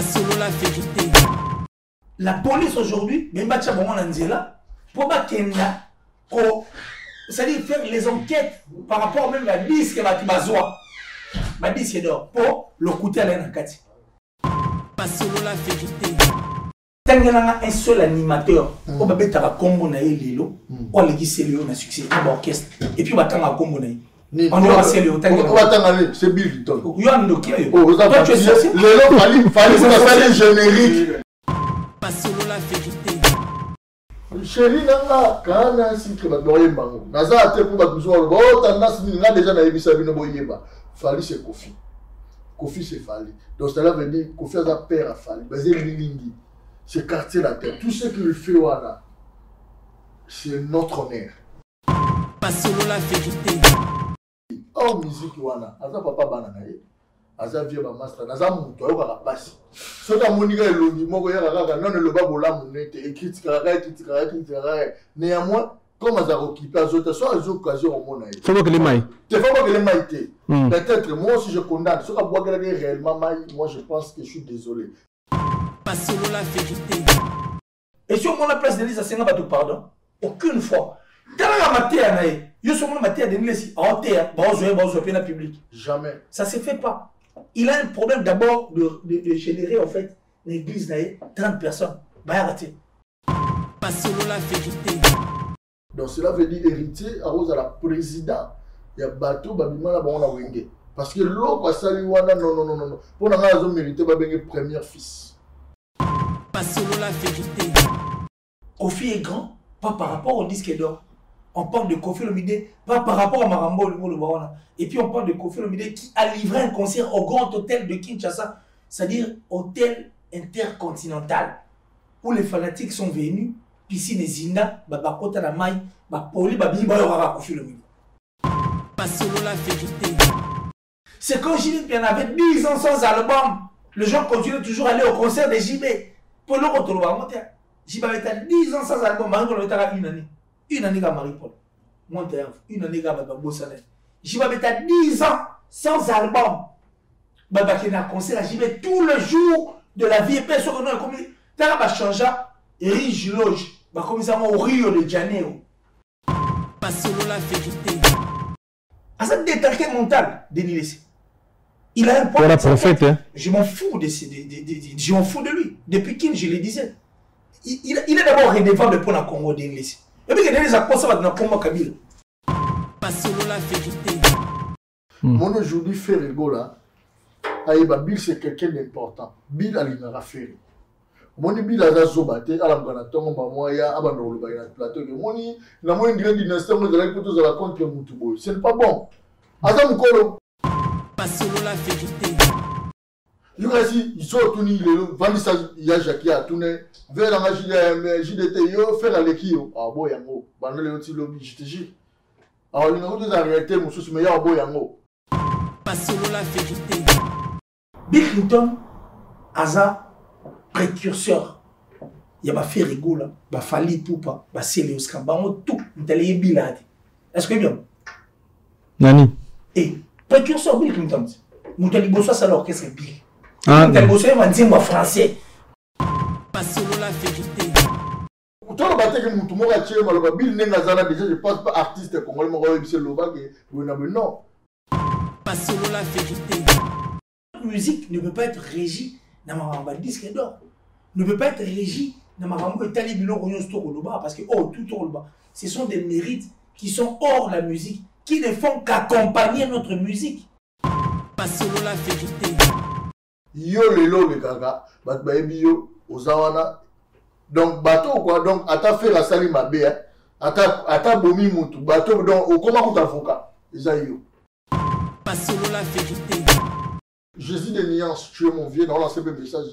Solo la vérité. La police aujourd'hui, même pas là, pour c'est-à-dire faire les enquêtes par rapport même à disque ma disque d'or pour le coûter à l'enquête. Solo la vérité. Tant qu'il y a un seul animateur, on va mettre un combo na lilo, on va laisser Léo na succès, un orchestre, et puis on va attendre un combo na. On va passer Léo. On va attendre, c'est Bill Hilton. Yo andoki yo. Toi tu es censé. Léo fallait faire le générique. Solo la vérité. Chérie nanga kana sikre ba boyemba ngo. Naza ate pour ba besoin ba tendance ni nga déjà na yebisa bino boyemba. Fali c'est Kofi. Kofi c'est Fali. Donc cela veut dire Kofi a père à Fali. Basé Lingi. C'est quartier la terre. Tout ce qu'il fait voilà, c'est notre honneur. Solo la vérité. Oh musique wana, aza papa bana na ye. Aza vieux ba master, aza muto ayo ka pasi. Soka monika elongi moko ya kaka non le ba bola munete et critique néanmoins comme aza occupé azota soit les occasions au monde. Faut pas que les mailles. Faut pas que les mailles. Peut-être moi aussi je condamne. Soka bois que réellement maille, moi je pense que je suis désolé. Solo la vérité. Et si on prend la place de Lisa Senga Batou pardon, aucune fois. Dans la matière, il y a la matière de Nilesi, en terre, bon, public. Jamais. Ça ne se fait pas. Il a un problème d'abord de générer en fait l'église 30 personnes. Solo la vérité. Donc cela veut dire héritier à Rose à la président. Il y a bateau, babimana, bon, on a wenge. Parce que l'eau, quoi, ça, non. Pour la raison mérité, bah, ben, premier fils. Solo la vérité. Kofi est grand, pas par rapport au disque d'or. On parle de Kofi Olomide, pas par rapport à Marambo le Barona. Et puis on parle de Kofi Olomide qui a livré un concert au grand hôtel de Kinshasa, c'est-à-dire hôtel intercontinental, où les fanatiques sont venus, piscine et Zinda, Babakota la Maï, Bapoli, Babiba, Kofi Olomide. Solo la vérité. C'est quand JB en avait 10 ans sans album, les gens continuent toujours à aller au concert de JB. Pour le retour, JB avait 10 ans sans album, Marie Paul avait une année. Une année à Marie-Paul. Une année à Bossanet. JB avait 10 ans sans album. Babaki a concert à JB tout le jour de la vie. Et puis, ce qu'on a commis, t'as pas changé, riche loge, comme ça au Rio de Janeiro. Solo la vérité. À cette détalqué mental, Denis Lessé. Il a un point. Voilà, prophète, hein. Je m'en fous je m'en fous de lui. Depuis qu'il, je le disais. Il est d'abord redevable pour la Congo d'English. Et puis, il y a des accords dans le Congo Kabila. Solo la vérité. Mon aujourd'hui, Ferrigo là, Aïba Bill, c'est quelqu'un d'important. Bill Alimara Ferri. Mon Bill a zobate, à la Ganaton, Mamoya, Abano, le plateau de Moni, la moindre grande dynastie, vous allez plutôt à la contre Moutubo. Ce n'est pas bon. Adam Kolo. Solo la vérité. Je crois que ils sont tournés, il y a Jackie à tourner, vers la JDT, faire la l'équipe. Ah, bon, yango. Bandole le petit lobby, je te dis. Alors, il y a des arrêtés, mon souci, mais il y a un bon yango. Solo la vérité. Bill Clinton, Aza, précurseur. Il y a ma Ferrigo là, ma Fali Poupa, ma Céléos Kambamo, tout, il y a Biladi. Est-ce que bien? Nani. Et précurseur Bill Clinton. Moutali Bosso, c'est l'orchestre Bill. Ah, Moutali Bosso, il va dire moi français. Solo la vérité. Toi, le bâtiment que Moutoumou a tué, Bill Nengazana, déjà, je pense pas artiste congolais, mais Loba, non. Solo la vérité. La musique ne peut pas être régie dans ma disque d'or. Ne peut pas être régie dans ma rambo et talibilo royon storoba parce que oh tout au bas. Ce sont des mérites qui sont hors la musique, qui ne font qu'accompagner notre musique. Solo la vérité. Yo lelo le gaga, bat baebi yo ozawana. Donc bateau quoi, donc ata fait la sali mabe, ata bomi mutu, bateau donc au comment tu avocat, Isaïo. Solo la vérité. Jésus des nuances, tu es mon vieux, dans l'ancien message,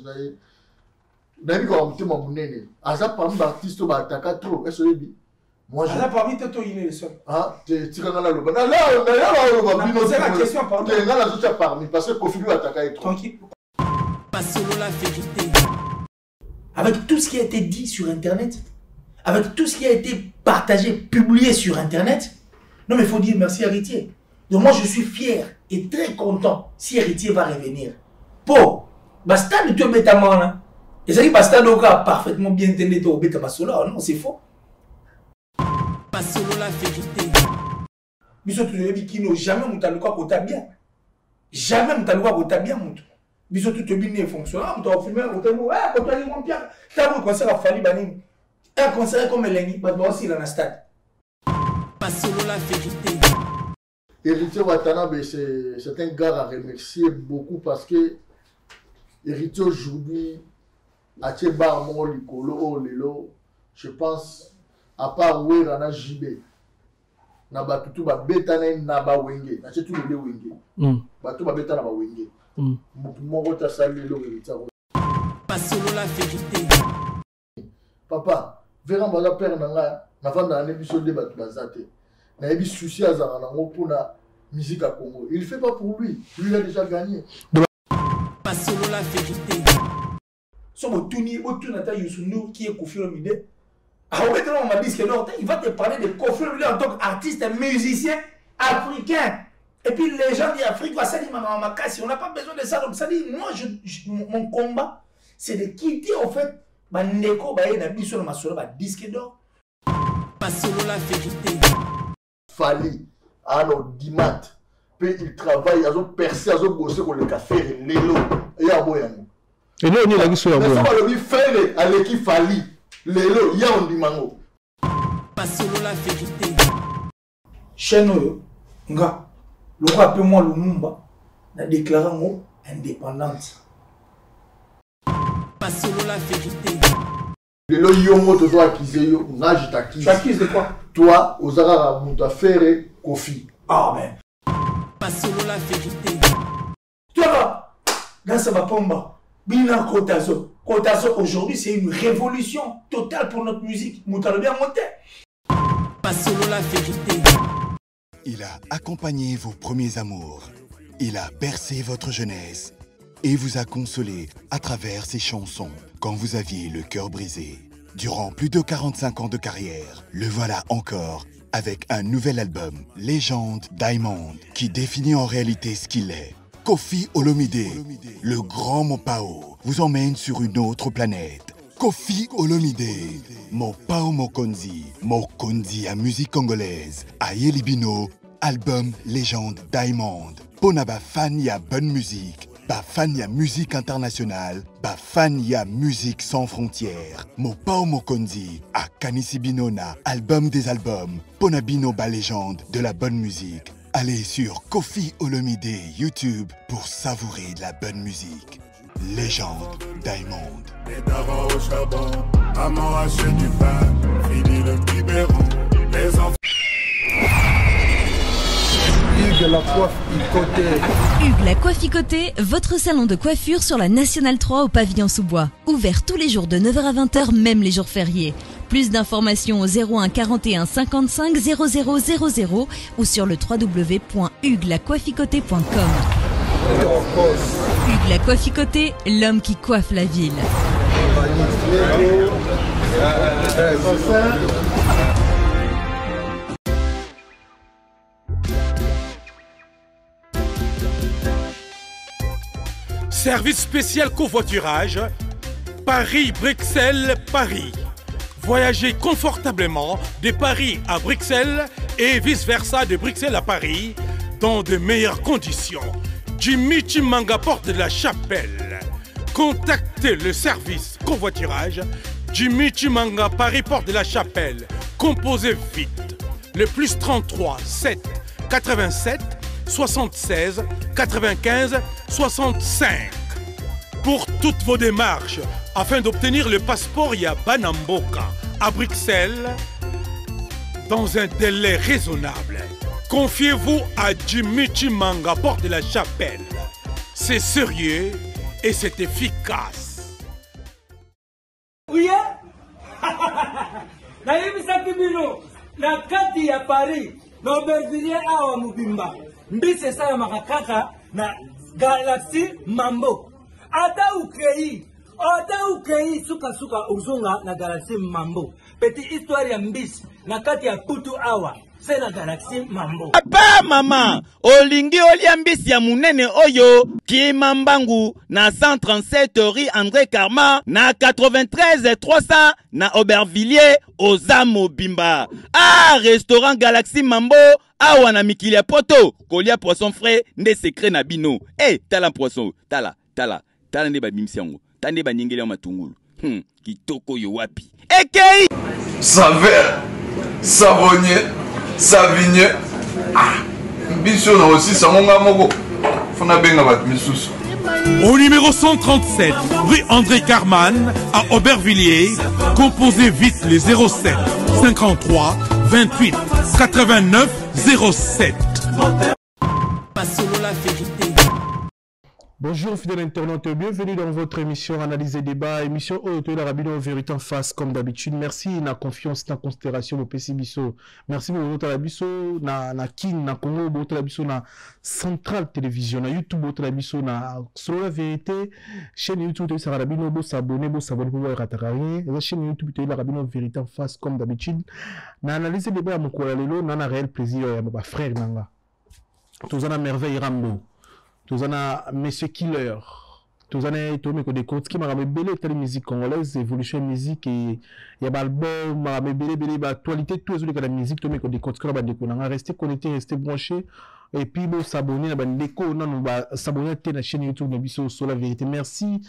Nabi quand on mon nene, Aza parmi l'artiste au bataka trop, est-ce que dit? Moi je. Aza parmi Toto il est le seul. Ah, tu quand là le ban. Là, c'est la question pardon. Tu là la autres parmi parce que Kofi lui ataka est trop. Tranquille. Solo la vérité. Avec tout ce qui a été dit sur internet, avec tout ce qui a été partagé, publié sur internet, non mais il faut dire merci Héritier. Donc moi je suis fier et très content si Héritier va revenir pour Bastade, tu es à et ça dit Bastade au cas parfaitement bien entendu au bêta basolo. Non, c'est faux. Pas solo la vérité. Biso tu dis qu'il jamais mutaluka kota bien. Jamais mutaluka kota bien mutu. Biso tu te bien fonctionne. Tu vas filmer au thème. Ah, quand tu as mon pierre, tu as un concert à Fali Banini. Un concert comme Eleni, mais aussi dans le stade. Pas solo la vérité. Héritier Watanabe, c'est un gars à remercier beaucoup parce que Héritier aujourd'hui, à Tcheba, mon Likolo, Lelo, je pense, à part Oué, Rana Jibé, Naba Tutu, Betane, Naba Wenge, n'a tout le Wenge. Batou Betana Wenge. Mon rota salué le Héritier. Pas solo la vérité. Papa, verra ma père Nanga, n'avant d'un épisode de Bazate. Il a des soucis à Zaranango pour la musique à Congo. Il ne fait pas pour lui. Lui, il a déjà gagné. Pas solo la vérité. Son Otuni, Otunata Yusunou, qui est Kofi Olomide. Ah ouais, on m'a dit que non, il va te parler de Kofi Olomide en tant qu'artiste, musicien africain. Et puis les gens d'Afrique, ça dit, on n'a pas besoin de ça. Donc ça dit, moi, mon combat, c'est de quitter en fait, Ndeko, Nabiso, Masolo, disque d'or. Pas solo la vérité. Fali, alors Dimat, puis il travaille, ils ont percé, ils ont bossé pour le café, Lelo, et à Boyano. Et là, on est là qui sont à Boyano. Mais ça va lui faire à l'équipe Fali, Lelo, il y a un dimango. Pas solo la vérité. Cheno, nga, le roi appelle-moi Lumumba, a déclaré mon indépendance. Pas solo la vérité. Lelo Yomo, tu dois acquiser, nga je t'acquise. Tu acquises de quoi? Toi, aux Arabes, tu as fait Kofi. Ah, mais. Pas solo la vérité. Toi là, dans ce Bapomba, Bina Kotazo. Kotazo, aujourd'hui, c'est une révolution totale pour notre musique. Moutalo bien monté. Pas solo la vérité. Il a accompagné vos premiers amours. Il a bercé votre jeunesse. Et vous a consolé à travers ses chansons quand vous aviez le cœur brisé. Durant plus de 45 ans de carrière, le voilà encore avec un nouvel album, Légende Diamond, qui définit en réalité ce qu'il est. Kofi Olomide, le grand Mopao, vous emmène sur une autre planète. Kofi Olomide, Mopao Mokonzi à musique congolaise, à Yelibino, album Légende Diamond. Ponaba fan ya bonne musique. Ba fan ya musique internationale, ba fan ya musique sans frontières. Mopao Mokonzi, à Kanisibinona, album des albums, Ponabino ba légende de la bonne musique. Allez sur Kofi Olomide YouTube pour savourer de la bonne musique. Légende Diamond. Les darons au charbon, à m'arracher du pain, fini le biberon, les enfants. Hugues la coiffe Hugues la coifficoté, votre salon de coiffure sur la Nationale 3 au pavillon sous-bois. Ouvert tous les jours de 9h à 20h, même les jours fériés. Plus d'informations au 01 41 55 00 00 ou sur le www.huguelacoifficoté.com. Hugues la coifficoté, l'homme qui coiffe la ville. Service spécial covoiturage, Paris-Bruxelles-Paris. Voyagez confortablement de Paris à Bruxelles et vice-versa de Bruxelles à Paris dans de meilleures conditions. Jimmy Chimanga, porte de la Chapelle. Contactez le service covoiturage Jimmy Chimanga, Paris, porte de la Chapelle. Composez vite. Le plus 33 7 87 76 95 65. Pour toutes vos démarches, afin d'obtenir le passeport Yabanamboka à Bruxelles, dans un délai raisonnable, confiez-vous à Jimmy Chimanga, porte de la Chapelle. C'est sérieux et c'est efficace. Oui, na kati ya Paris, na Aubervilliers awa mubimba. Mbisi sana makakaka na Galaxy Mambo. Ata ukei suka uzunga na Galaxy Mambo. Petit histoire ya mbisi na kati ya Putu awa. c'est la galaxie Mambo. Papa mama, olingi oliambisi ya munene oyo, Kimambangu na 137 rue André Karma, na 93 300 na Aubervilliers, Ozamo Bimba. Ah, restaurant Galaxie Mambo, awa na mikili ya poto, kolia poisson frais, nde secret na bino. Eh, tala poisson, tala nde ba bimsiango, tande ba nyingeli ya matungulu. Kitoko yo wapi. Ekei! Saveur, savonnier, savigné. Ah, biso na aussi sangonga moko. Fona benga bat misusu. Au numéro 137, rue André Carman, à Aubervilliers, composez vite les 07 53 28 89 07. Pas solo la vérité. Bonjour fidèles internautes, bienvenue dans votre émission Analyse et Débat, émission Auto la Rabino Vérité en face comme d'habitude. Merci na confiance, na considération au PC Bisso. Merci pour votre Bisso na King, na Congo, votre Bisso na Central Télévision, na YouTube, votre Bisso na Solo la Vérité, chaîne YouTube de la Rabino, vous s'abonner pour voir Ratarari, la chaîne YouTube de la Rabino Vérité en face comme d'habitude. Na Analyse et Débat à mon Lelo, na réel plaisir à mon frère Nanga. Tous en a merveille Rambo. Tous en a Monsieur Killer, tous en a Tomé des comptes qui m'a ramené belle telle musique congolaise, évolution musique et il y a album, m'a ramené belle actualité tous les cas de musique Tomé des comptes qui m'a déco, on a resté connecté, resté branché et puis bon s'abonner à ban déco, on va s'abonner à la chaîne YouTube de Bisso sur la vérité. Merci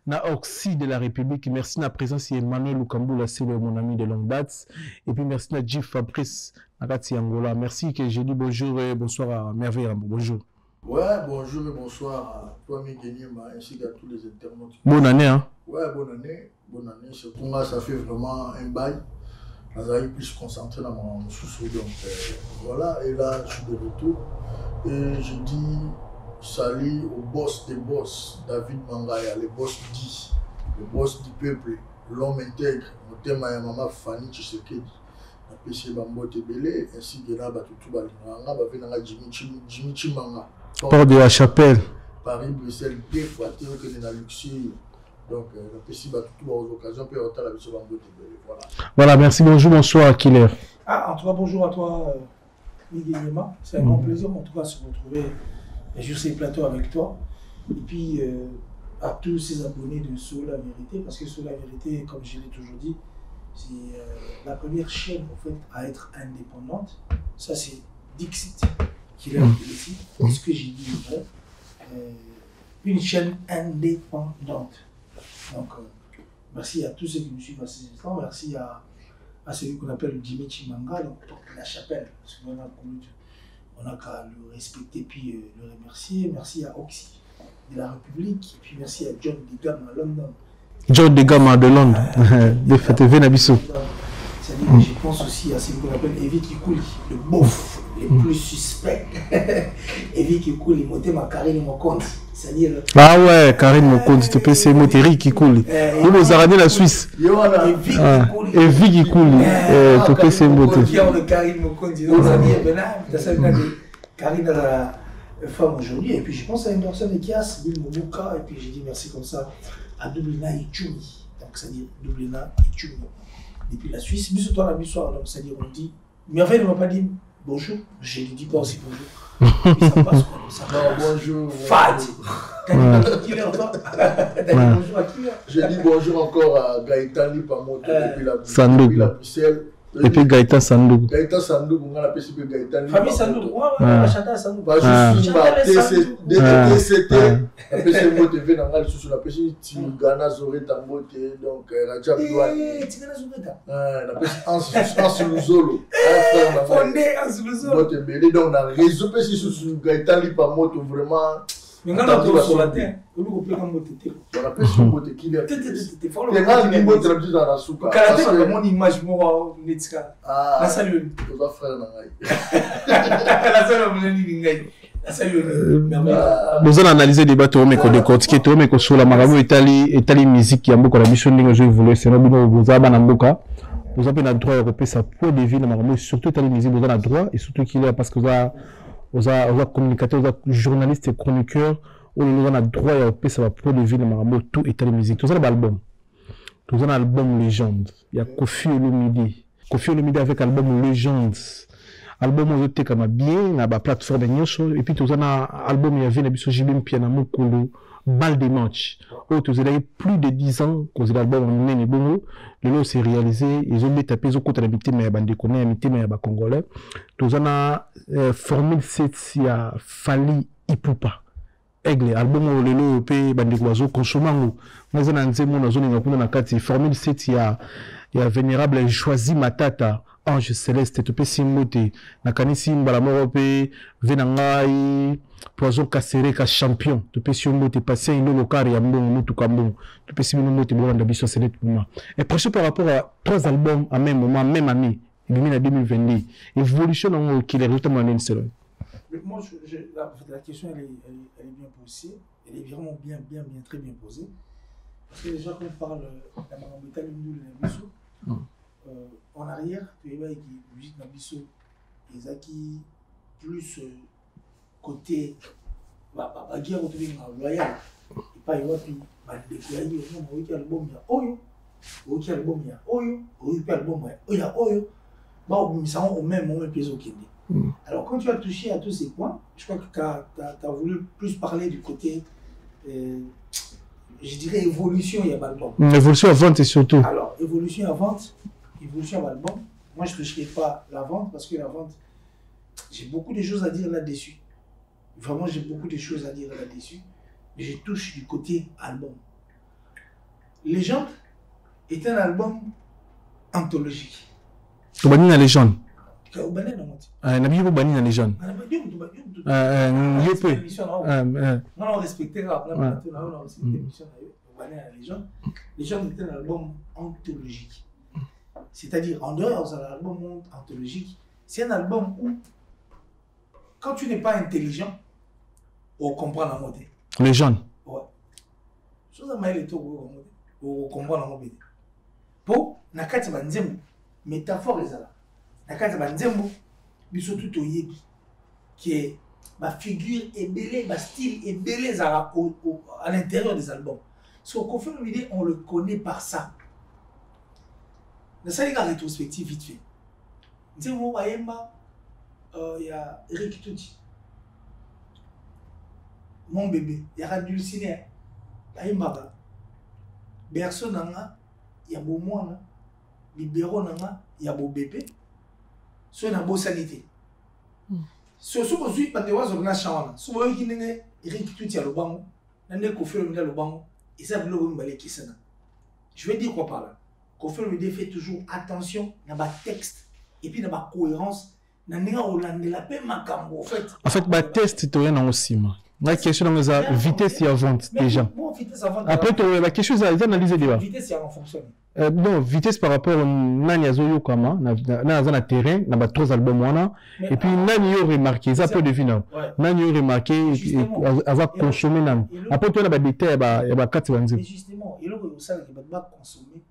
na Oxy de la République, merci na présence Emmanuel Lukamboula, c'est mon ami de longue date et puis merci na Jif Fabrice Nakati Angola. Merci que j'ai dit bonjour et bonsoir à Merveille Rambo. Bonjour. Ouais, bonjour et bonsoir à toi, Miguelima, ainsi qu'à tous les internautes. Bonne année, hein? Ouais, bonne année. Bonne année. Surtout moi, ça fait vraiment un bail. J'avais plus concentré dans mon sous-sous. Donc voilà, et là, je suis de retour. Et je dis salut au boss des boss, David Mangaya, le boss dit, le boss du peuple, l'homme intègre, mon thème à maman Fanny Tshisekedi. PC Bambo Tebele, ainsi que là, tout Balinganga, Jimmy Chimanga. Port de la Chapelle. Paris, Bruxelles, deux fois, que dans la luxure. Donc, la PC tout aux occasions, puis on la PC Bambo Tebele. Voilà. Voilà, merci, bonjour, bonsoir, Killer. Ah, en tout cas, bonjour à toi, Miguel Yema. C'est un grand plaisir, en tout cas, de se retrouver sur ces plateaux avec toi. Et puis, à tous ces abonnés de Solo la Vérité, parce que Solo la Vérité, comme je l'ai toujours dit, c'est la première chaîne en fait à être indépendante. Ça c'est Dixit qui l'a dit ici. Ce que j'ai dit est vrai. Une chaîne indépendante. Donc merci à tous ceux qui nous suivent à ces instants. Merci à celui qu'on appelle Jimmy Chimanga, donc la chapelle. Parce qu'on a qu'à le respecter puis le remercier. Merci à Oxy de la République. Et puis merci à John Digam à London. John de Gama de Londres, de FTV Nabisso. Je pense aussi à ce qu'on appelle Evi Kikouli, le beauf, le plus suspect. Evi Kikouli, ma Karine Mokonzi. Ah ouais, Karine Mokonzi, tu peux c'est Moteri Kikouli. Nous nous arrêtons la Suisse. Evi Kikouli, tu peux c'est Moteri. Karine Mokonzi, Karine a la femme aujourd'hui, et puis je pense à une personne qui a Bill Momoka, et puis j'ai dit merci comme ça à Dublina et Tchoumi. Donc, c'est-à-dire Dublina et Tchoumi. Depuis la Suisse, mais surtout à la mi-soir, donc c'est-à-dire on dit. Mais en fait, il ne m'a pas dit bonjour. Je ne lui dis pas aussi bonjour. Mais ça passe quoi. Ça passe. Bonjour. Fat. T'as dit bonjour à qui là toi? T'as dit bonjour à qui là? J'ai dit bonjour encore à Gaëtan Lipamoto depuis la Bruxelles. Et puis Gaëtan Sandou. Gaëtan Sandou, on a appelé ce Gaëtan. Famille Sandou, ouais, Chantal Sandou. Bah, je suis pas TCT, après c'est moi TV dans la sous la pêche, Tigana Zoré Tambote, donc Raja Douane. Tigana Zoré Tambote. La pêche en Suluzolo. Fondé en Suluzolo. Donc on a réseau pêche sous Gaëtan Lipamoto vraiment. Mais on a sur la terre. On a on appelle ce mot de killer. T'es fort. T'es là, il m'a traduit dans la soupe. Karaté, c'est mon image, moi, Netska. Ah, salut. On va faire la salle, on a dit salut. Nous allons analyser des bateaux, mais qu'on décortique, mais qu'on sur la marabout Italie musique qui a beaucoup la mission de je voulais, c'est un bino vous avez un boka. Vous avez un droit européen, ça peut deviner la marabout, surtout Italie musique, vous avez un droit, et surtout qu'il est parce que vous avez communicateur, vous avez journaliste et chroniqueur. On a droit à payer ça va produire le marabout tout état de musique. Tout ça l'album. Tout ça l'album Légende. Il y a Kofi Olomide. Kofi Olomide avec l'album Légende. album oyo tekama bien na ba plateforme nyonso et puis tozana album ya vina biso jibim pia na mukulu Bal des matchs. Oh, tu as plus de 10 ans que l'album Nene Bongo. Le lot s'est réalisé. Ils ont mis tapé au côté de la victime, mais bande connaît, victime, mais congolais. Tu as formule 7 il a Fali Ipupa. Aigle, album le lot pe bande oiseau consommant. Nous avons un zémo dans zone ngakuna na kati. Formule 7 il y a vénérable choisi Matata. Ange Céleste, tu peux s'immoter. Nakanisi Mbalamope, Venangai, Poison Casséré, champion. Tu peux s'immoter, passer une locale et un bon moutou kambon. Tu peux s'immoter, bon, d'habitude, c'est net pour moi. Et prochain par rapport à 3 albums à même moment, même année, il y a 2022. Évolution dans qui est résultat de seul. Moi, la question, elle est bien posée. Elle est vraiment bien, très bien posée. Parce que déjà, quand on parle de la Marambita, le en arrière, tu vois, qui musique Nabiso, ils ont qui plus côté guerre autour de loyal. Et pas y avoir puis découvrir un album il y a Oyo, aucun album il y a Oyo, aucun album il y a Oyo. Bah on ça au même moment pièce au Kenya. Alors quand tu as touché à tous ces points, je crois que tu as voulu plus parler du côté je dirais évolution il y a album. Évolution à vente et surtout. Alors évolution à vente. Évolution à l'album, moi je ne toucherai pas la vente parce que la vente, j'ai beaucoup de choses à dire là-dessus. Vraiment, j'ai beaucoup de choses à dire là-dessus. Mais je touche du côté album. Légende est un album anthologique. Obani na légende. Obani na monte. Nabi Obani na légende. Non, on respectait la plateau, on respectait l'émission Obani na légende. Légende est un album anthologique. C'est-à-dire, en dehors de l'album anthologique, c'est un album où, quand tu n'es pas intelligent, on comprend la mode. Les jeunes. Ouais. Chose à maïle to, on comprend la mode. Pour, nakati banzembo, métaphore est là. Nakati banzembo, biso tout oyebi, qui est ma figure est belle, ma style est belle à l'intérieur des albums. Sur Koffi Olomide, on le connaît par ça. Ça, il y a une rétrospective vite fait. Il y a Eric Touti. Mon bébé, il y a Radul Ciné. Il y a Maga. Berceau Nanga, il y a Beaumoine. Libéro Nanga, il y a Beau bébé. Soit dans Beau sanité. Ce sont aussi pas de oiseaux na chawana. Souvent il y a Eric Touti à l'Obango. Il y a Koffi Olomide à l'Obango. Et ça, je vais dire quoi par là. Koffi Olomide fait toujours attention à ma texte et puis à ma cohérence. En fait, ma texte, tu as aussi. La question de la vitesse et la vente déjà. Après, la question de l'analyse de la vitesse et fonctionne. Non, vitesse par rapport à Nani Kama, na terrain, na 3 albums et puis Nani a remarqué, ça peut deviner. Nani a remarqué avoir consommé Nani. Après, tu as des détails, il y a 4 ans. Mais justement, il y a consommer.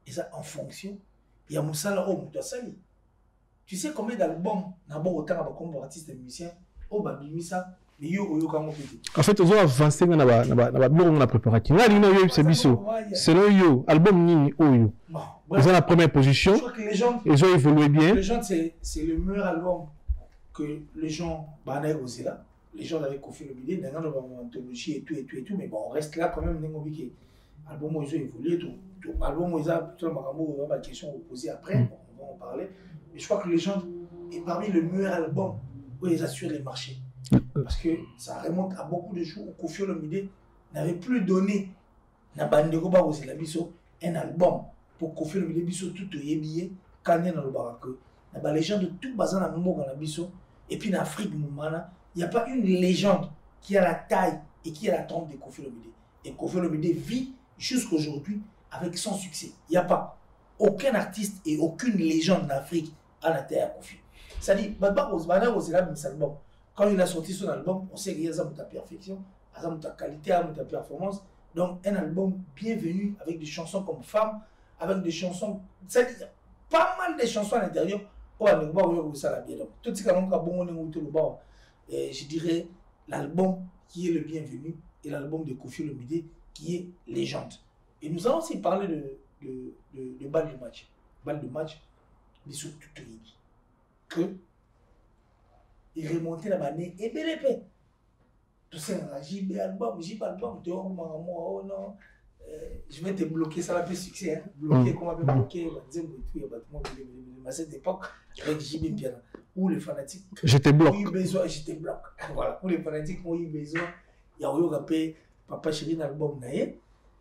Et ça, en fonction, il y a Moussala au Moutassali. Tu sais combien d'albums d'abord autant comme artiste et musicien au Babimisa, mais yo comment en fait, ils ont avancé dans la préparation. Là, il y a eu ce biseau. C'est le yo, album Nini Oyo. Ils ont la première position. Ils ont évolué bien. Les gens, c'est le meilleur album que les gens banaient aussi là. Les gens avaient Koffi Olomide, dans une anthologie et tout, mais bon, on reste là quand même. Album où ils ont évolué, tout. Album où ils ont la question posée après, on va en parler. Mais je crois que les gens est parmi les meilleurs albums où ils assurent les marchés. Parce que ça remonte à beaucoup de jours où Koffi Olomide n'avait plus donné un album pour Koffi Olomide biso tout yebiye kanya na lobaraka. Les gens de tout bazan na mboka na biso et puis en Afrique il n'y a pas une légende qui a la taille et qui a la trempe de Koffi Olomide. Et Koffi Olomide vit jusqu'à aujourd'hui avec son succès. Il n'y a pas aucun artiste et aucune légende d'Afrique à la terre Koffi. C'est-à-dire, quand il a sorti son album, on sait qu'il y a ta perfection, ta qualité, ta performance. Donc, un album bienvenu avec des chansons comme Femme, avec des chansons, c'est-à-dire pas mal de chansons à l'intérieur. Je dirais l'album qui est le bienvenu et l'album de Koffi Olomide qui est légende. Et nous allons aussi parler de Bal de match. Bal de match, mais surtout que il remontait la manée et BLP. Tout ça, JB album, tu vois, oh non, je vais te bloquer, ça va faire succès. Hein. Bloquer, comment bloquer, à cette époque, avec JB Piana, où les fanatiques j'étais bloqué. ont eu besoin, j'étais bloqué. Voilà, où les fanatiques ont eu besoin, il y a eu rappelé Papa Chéri dans l'album Naé.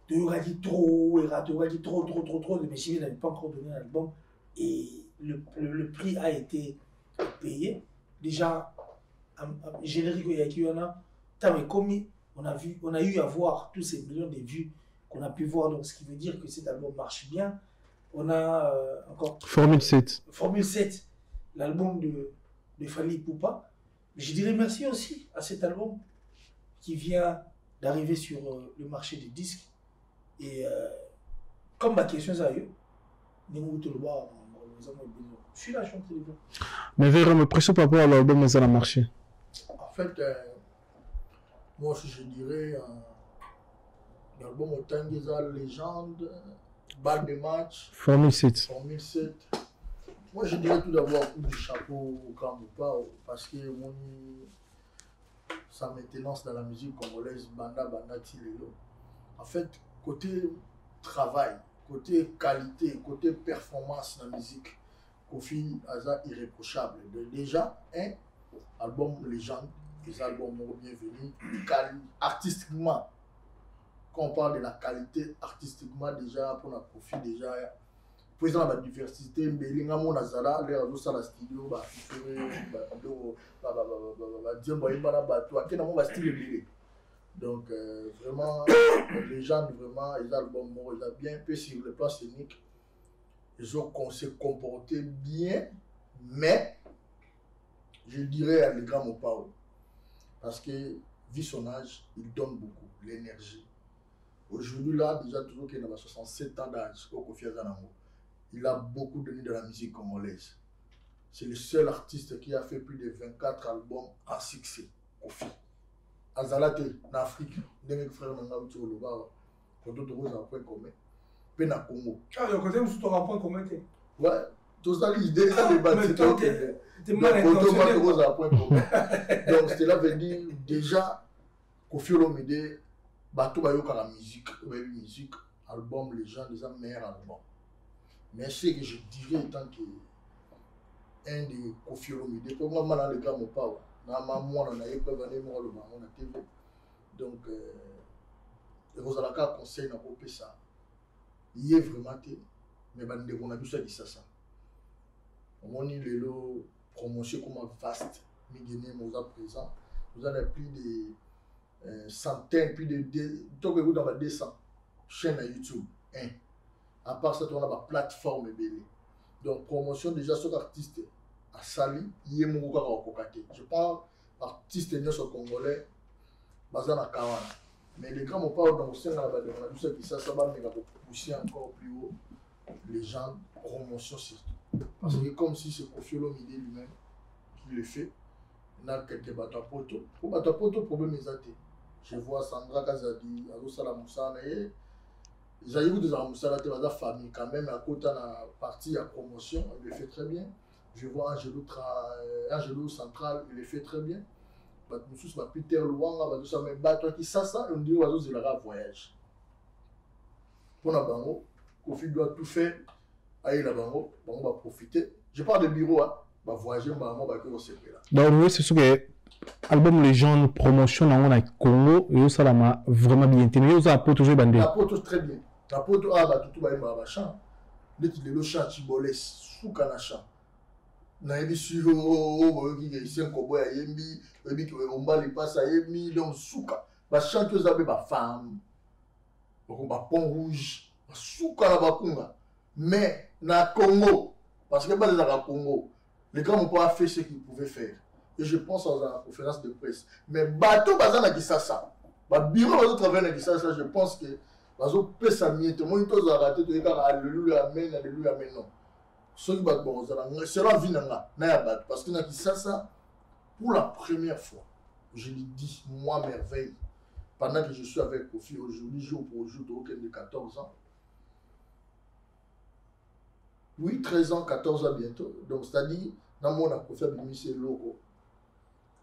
Tu auras dit trop, mais Chéri n'avait pas encore donné l'album. Et le prix a été payé. Déjà, générique, il y en a. On a eu à voir tous ces millions de vues qu'on a pu voir, donc ce qui veut dire que cet album marche bien. On a encore Formule 7. Formule 7, l'album de Fally Poupa. Je dirais merci aussi à cet album qui vient d'arriver sur le marché des disques. Et comme ma question est à eux, je suis là, je suis en train de dire. Mais Vera, me prêche par rapport à l'album, ça a marché. En fait, moi aussi je dirais l'album Otangeza Légende, Balle de match, Formule 7. Formule 7. Moi je dirais tout d'abord coup du chapeau au Grand Poupa parce que sa maintenance dans la musique congolaise, Banda Tilelo. En fait, côté travail, côté qualité, côté performance dans la musique, Kofi Aza irréprochable. Déjà, un album Légende. Les albums bienvenus, artistiquement, quand on parle de la qualité artistiquement déjà, pour la profit déjà, président de la diversité, mais les gens Nazara, les réseaux sur la studio, donc vraiment, les gens vraiment, les albums, ils ont bien peu sur le plan scénique, ils ont se comporté bien, mais je dirais à les grands mots pas. Parce que, vu son âge, il donne beaucoup, l'énergie. Aujourd'hui, là, déjà, toujours qu'il a 67 ans d'âge, au Kofi Azanango, il a beaucoup donné de la musique congolaise. C'est le seul artiste qui a fait plus de 24 albums à succès, Kofi. Azalate, en Afrique, des frères n'ont pas eu le bas, pour d'autres choses en point commun. Puis na Congo. Ah, le côté où tu auras point commun. Ouais, tout ça, l'idée, ça débat. Donc cela veut dire déjà Kofi Olomide bateau bayoka la musique album Légende des meilleurs albums. Mais ce que je dirais étant que un de Kofi Olomide pour moi dans le cas mon pas na moi on a eu pas gagné moi le on a TV donc vous allez qu'à conseil na popé ça il est vraiment mais bande on a vu ça dit ça on est le promotion comme vaste, mais nous avons présent. Nous avons plus de centaines, plus de 200 chaînes à YouTube. À part ça, on a la plateforme. Donc, promotion déjà sur l'artiste à Sali, il y a mon je parle artiste congolais, basé à Kawana. Mais les grands mots parlent dans le sein, on a vu ça qui ça va pousser encore plus haut les gens, promotion surtout. Parce que comme si c'est Kofi Olomide lui-même qui le fait, il a quelques batapoto. Pour batapoto, problème est athée. Je vois Sandra Kazadi, Alosala Moussana, et j'ai eu des Moussana, la famille quand même, à côté de la partie à promotion, il le fait très bien. Je vois Angelo Central, il le fait très bien. Peter Luanga, qui ça, on dit que c'est un voyage. Pour la bango, Kofi doit tout faire. Aïe la bango, on va profiter. Je parle de bureau, hein. Va voyager, maman, va que on se fait là. Donc oui, c'est sûr que album Légende promotion on a Congo et ça l'a vraiment bien tenu. Vous avez toujours bandé. La pote très bien. La pote tout va être chant. Le chant Chibolès sous canachan. Na ebi sur qui est un cowboy à Yembi, ebi qui on va les passer à Yembi donc souka. Ba chanteuse avec ba femme. Donc ba pont rouge, souka la bakunga. Mais na Congo, parce que dans le Congo, les gars n'ont pas fait ce qu'ils pouvaient faire. Et je pense à la conférence de presse. Mais bateau bazan na Kisasa, ba bureau bateau travailler na Kisasa, je pense que bateau peut s'amier. Moi ils ont raté tout les gars alléluia amen non. Ceux qui battent bon c'est la vie na ya parce que na Kisasa pour la première fois, je l'ai dit moi merveille pendant que je suis avec Kofi aujourd'hui jour pour jour de 14 ans. Oui, 13 ans, 14 ans bientôt. Donc, c'est-à-dire, dans mon Kofi Abimi, c'est logo.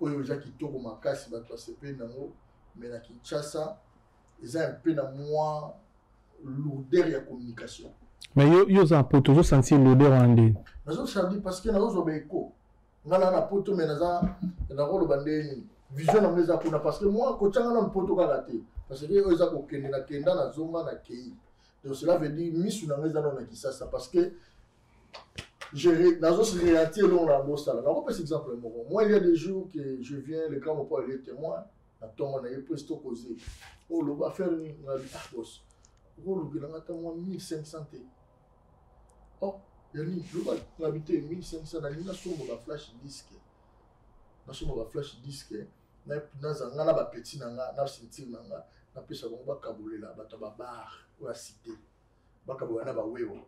oyo eza kitoko makasi bato basepe nango mais na Kinshasa eza un peu na moi lourdeur ya communication. Mais yo za poto zo sentir l'odeur en ndé. Nazo senti parce que nazo ba écho. Ngana na poto mais naza na rolo bandeni vision na meza kuna parce que moi ko tanga na poto ka raté parce que yo eza ko kende na kenda na zonga na kei. Donc cela veut dire misu na meza na Kinshasa parce que nazo se réaliser long la bossa là. On peut par exemple moi il y a des jours que je viens le grand mon père il est témoin. Attends, on a eu presto causé. Oh, le va faire une boss. Oh, le bilan attend moi 1500. Oh, il y a une on a habité 1500 dans une somme de flash disque. Na somme de flash disque. Na zanga ba petit nanga, na sentir nanga, na pesa bon ba kabolela, ba tababar ou la cité. Ba kabolela ba wewo.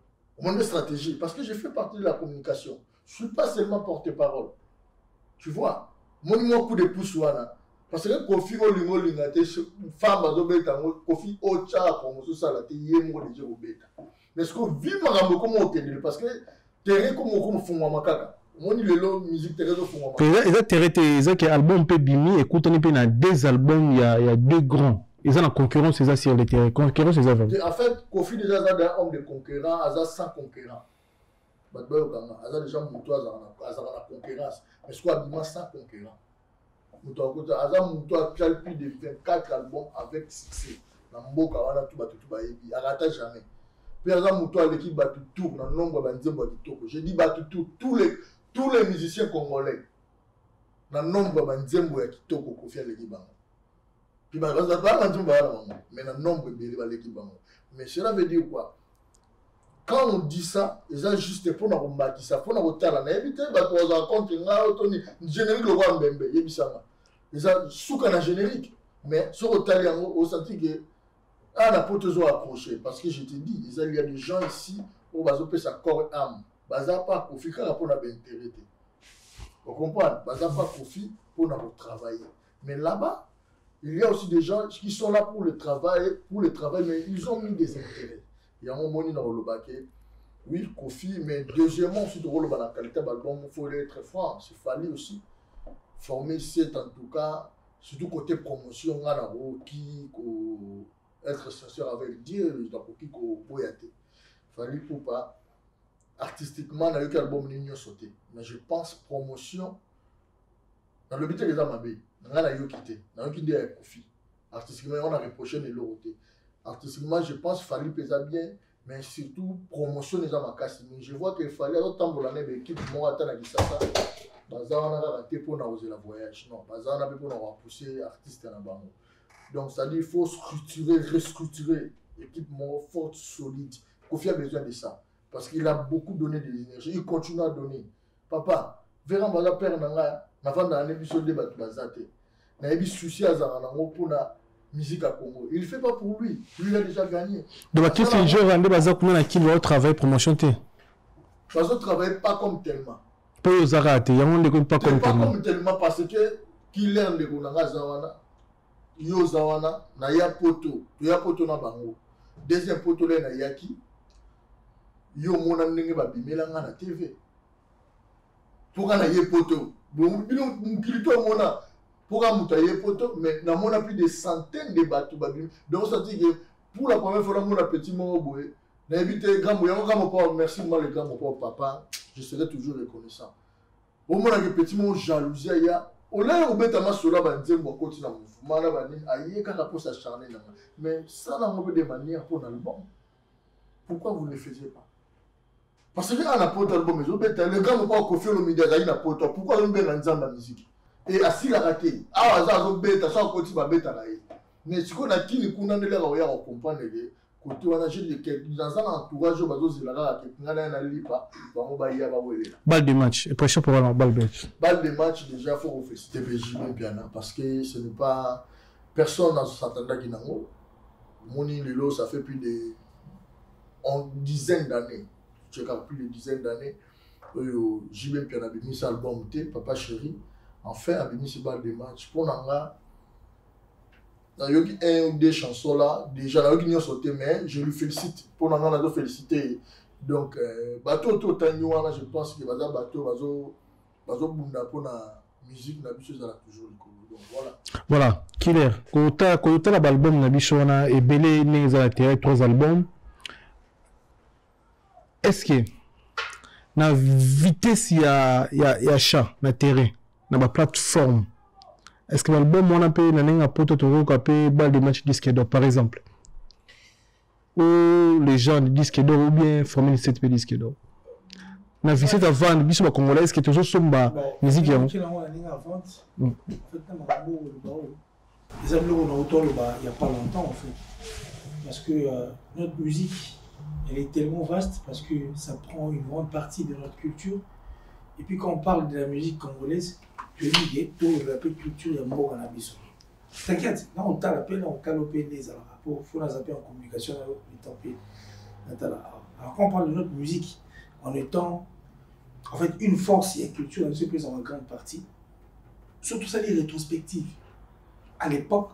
Mon stratégie parce que je fais partie de la communication. Je suis pas seulement porte-parole. Tu vois, mon coup de pouce là. Parce que Kofi Olingo Lingate, femme à Dobeta, Kofi Ocha, comme ça, ça l'a été yémo déjà au bêta. Mais ce que vit Marambo comme au Kenya, parce que terre comme Fumwa Makaka. Mon île musique terre de Fumwa Makaka. Et ça, terre, que album peut bimi, écoute, on est deux albums, il y a deux grands. Ils ont la concurrence, c'est ça sur le terrain. Concurrence, c'est ça. En fait, Kofi déjà a un homme de concurrent, a 100 concurrents. Il a déjà monté à la concurrence. Mais ce qu'on a 100 concurrents. Azam a plus de 24 albums avec succès. Dans Mboka, on a tout battu, il n'arrête jamais. Puis Azam a l'équipe battu tout, dans le nombre de battu. Je dis battu tout, tous les musiciens congolais. Dans le nombre de battu tout, Kofi a l'équipe. Puis mais dans le nombre de l'équipe. Mais cela veut dire quoi? Quand on dit ça, c'est juste pour nous remarquer ça, pour nous retarder. On évite de raconter un générique le roi Mbembe, c'est souka na générique. Mais sur le talent, on sentit que on a pas toujours accroché parce que je te dis, il y a des gens ici où on peut sa corps âme. Baza pas Kofi car pour nous intérêt. Vous comprenez? Baza pas Kofi pour nous travailler. Mais là-bas, il y a aussi des gens qui sont là pour le travail, mais ils ont mis des intérêts. Il y a un moment dans le baquet, oui, Kofi, mais deuxièmement, aussi dans la qualité d'album, il faut être franc, il fallait aussi former cette, en tout cas, surtout côté promotion, qui être sincère avec Dieu, il fallait pour pas, artistiquement, dans l'album, il n'y a sauté. Mais je pense promotion, dans le but des Amabé, on a quitté, on a quitté avec Kofi. Artistiquement, on a reproché les lorotés. Artistiquement, je pense qu'il fallait peser bien, mais surtout promotion des Amakas. Je vois qu'il fallait autant pour l'année d'équipe, moi, attendre à Gisasa. Baza, on a raté pour nous oser la voyage. Non, Baza, on a pour nous repousser artiste à la banque. Donc, ça dit qu'il faut structurer, restructurer l'équipe forte, solide. Kofi a besoin de ça. Parce qu'il a beaucoup donné de l'énergie. Il continue à donner. Papa, verra Baza père Nanga, avant d'année, il se débat Baza. Il a eu souci à Zarana pour la musique à Congo. Il ne fait pas pour lui. Lui, il a déjà gagné. Donc, qu'est-ce que je vais Baza comment qui va travailler pour m'enchanter? Baza ne travaille pas comme tellement. Pas aux arrêtés, il y a un monde pas comme tellement. Pas comme tellement parce que qu'il est le Gonanga Zawana, Yo Zawana, Naya Poto, Tuya Poto na Bango. Deuxième poto là na Yaki. Yo mona ndenge ba bimelanga na TV. Pour na ye poto. Bon, kilito mona pour amutaye poto, mais na mona plus de centaines de bateaux babim. Donc ça dit que pour la première fois mon petit mot boé, na éviter grand moyen grand papa, merci moi le grand papa, je serai toujours reconnaissant. Au moins que petit mot jalousie ya au là où bête ma sola ba nzembo continue na mouvement na ba ni aye kaka pour s'acharner na. Mais ça n'a pas de manière pour l'album. Pourquoi vous ne le faisiez pas? Parce que à la porte album mais au bête le grand papa Kofi Olomide a na porte. Pourquoi on ben nzamba la musique? Et assis la raté. Ah ça zo bête ça continue ba bête la. Mais ce qu'on a qui ni kuna ndela ba ya comprendre que côté wana j'ai dans un entourage bazo zilaka que ngana na lipa ba mo ba ya ba welela. Balle de match et pression pour la balle de match. Balle de match déjà faut féliciter BJB Piana parce que ce n'est pas personne dans s'attendait qui nango. Moni Lilo ça fait plus de dizaines d'années. Tu as plus de dizaines d'années. JB Piana a mis ça album Papa Chéri. Enfin a mis ce balle de match pour nanga. Il y a eu un ou deux chansons là, déjà il y a sauté, mais je lui félicite. Pour nous, on a félicité. Donc, bateau tout je pense que bateau bazo bunda pour la musique na biso ezala toujours likolo. Donc voilà. Voilà, Killer. Kota l'album na biso wana et belé ne za terre 3 albums. Est-ce que na vitesse ya chat na terrain na ba plateforme, est-ce que l'album on a payé na nenga poto to ko payé bal de match disque d'or par exemple, ou les gens de disque d'or ou bien former 7 p disque d'or na visite à vendre biso ba congolais, est-ce que toujours somba musique ya en fait les amis on a autant il y a pas longtemps en fait, parce que notre musique elle est tellement vaste, parce que ça prend une grande partie de notre culture. Et puis quand on parle de la musique congolaise, je dis tout la culture est mort en abysse. T'inquiète, là on t'a l'appelé, on t'a l'appelé les alors il faut nous appeler en communication alors quand on parle de notre musique en étant en fait une force et une culture, elle se pèse en grande partie, surtout ça les rétrospectives. À l'époque,